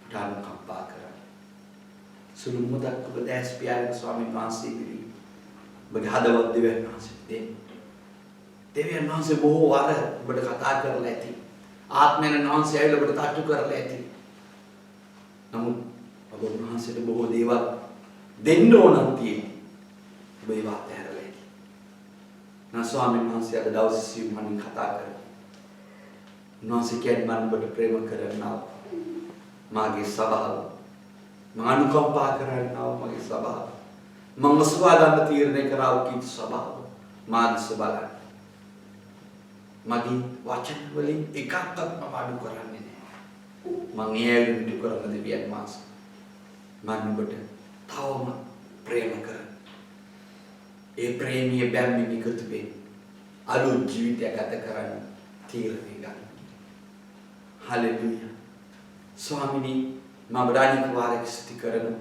මට අනුකම්පා කරන්න. සුළු මොහොතක් ඔබ දැස් පියාගෙන ස්වාමීන් වහන්සේ පිළි. ඔබගේ හදවත් දෙවියන් වහන්සේට දෙන්න. දෙවියන් වහන්සේ බොහෝ වාර ඔබට කතා කරලා ඇති. ආත්මයන් වහන්සේ ඇවිල්ලා ඔබට තාට්ටු කරලා ඇති. නමුත් ඔබ වහන්සේට බොහෝ දේවල් දෙන්න ඕනක් තියෙනවා. ඔබ ඒවා අත්හැරලා ඇති. නා ස්වාමීන් වහන්සේ අද දවසේ සිව්මණින් කතා කරා. උන්වහන්සේ කියන්නේ මම ඔබට ප්‍රේම කරනවා. මාගේ සබාව. මම අනුකම්පා කරනවා මගේ සබාව. මම සබාවන්න තීරණය කරා කීත් සබාව. මානස බලන්න. මගේ වචන වලින් එකක්වත් මම අඩු කරන්නේ නැහැ. මම ඒකට කරන දෙවියන් මාස. මම ඔබට තවම ප්‍රේම කරනවා. ඒ ප්‍රේමීය බැම්මෙන් එකතු වෙන්න. අලුත් ජීවිතයක් ගත කරන්න තීරණය ගන්න. හලෙලුයා. ස්වාමිනී මම රාණික වාරයක් ස්තුති කරනවා.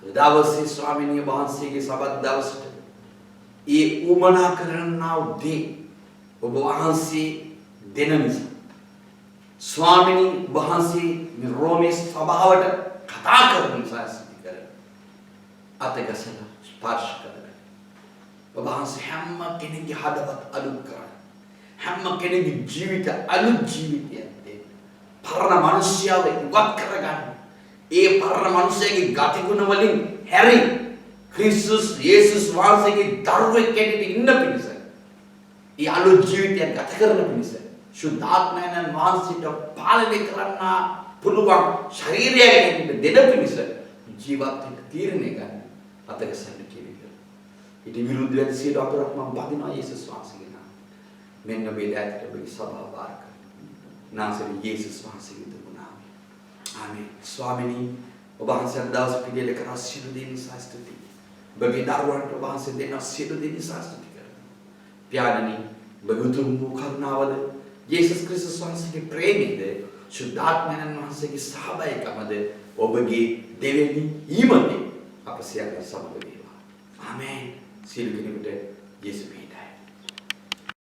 දවසේ ස්වාමිනිය වහන්සේගේ සබත් දවසට ඒ උමනා කරන්නා උදේ ඔබ වහන්සේ දෙන නිසා ස්වාමිනී වහන්සේ මේ රෝමේ සභාවට කතා කරන නිසා ස්තුති කරනවා. අතගසලා ස්පර්ශ කරනවා. ඔබ වහන්සේ හැම කෙනෙකුගේ හදවත් අලුත් කරනවා. හැම කෙනෙකුගේ ජීවිත අලුත් ජීවිතයක් දෙන්න. පරණ මිනිස්යාව ඉවත් කරගන්න. ඒ පරණ මිනිස්යාගේ ගතිගුණ වලින් හැරි ක්‍රිස්තුස් යේසුස් වහන්සේගේ දරුවෙක් හැටියට ඉන්න පිණිස. ඒ අලුත් ජීවිතයක් ගත කරන පිණිස. සුද්ධාත්මයන් වහන්සේට පාලනය කරන්න පුළුවන් ශරීරයක් හැටියට දෙන පිණිස ජීවත් වෙන්න තීරණය ගන්න. අතගසන්න කියලා. ඊට විරුද්ධ වෙන සියලු අකුරක් මම බඳිනවා යේසුස් වහන්සේගේ නාමයෙන්. මෙන්න මේ දැයට ඔබගේ සභාව වාර කරනවා. නාසරේ යේසුස් වහන්සේගේ දුනාමයෙන්. ආමේන්. ස්වාමිනී ඔබ වහන්සේ දවස් පිළිල කරන සියලු දේ නිසා ස්තුතියි. ඔබගේ දරුවන්ට ඔබ වහන්සේ දෙන සියලු දේ නිසා ස්තුති කරනවා. පියාණනි ඔබ උතුම් වූ කරුණාවද යේසුස් ක්‍රිස්තුස් වහන්සේගේ ප්‍රේමයද සුද්ධාත්මයන් වහන්සේගේ සහභාගීකමද ඔබගේ දෙවෙනි ඊමනේ අප සියල්ල සමග වේවා. ආමේන්. සියලු කෙනෙකුට යේසු පිටයි.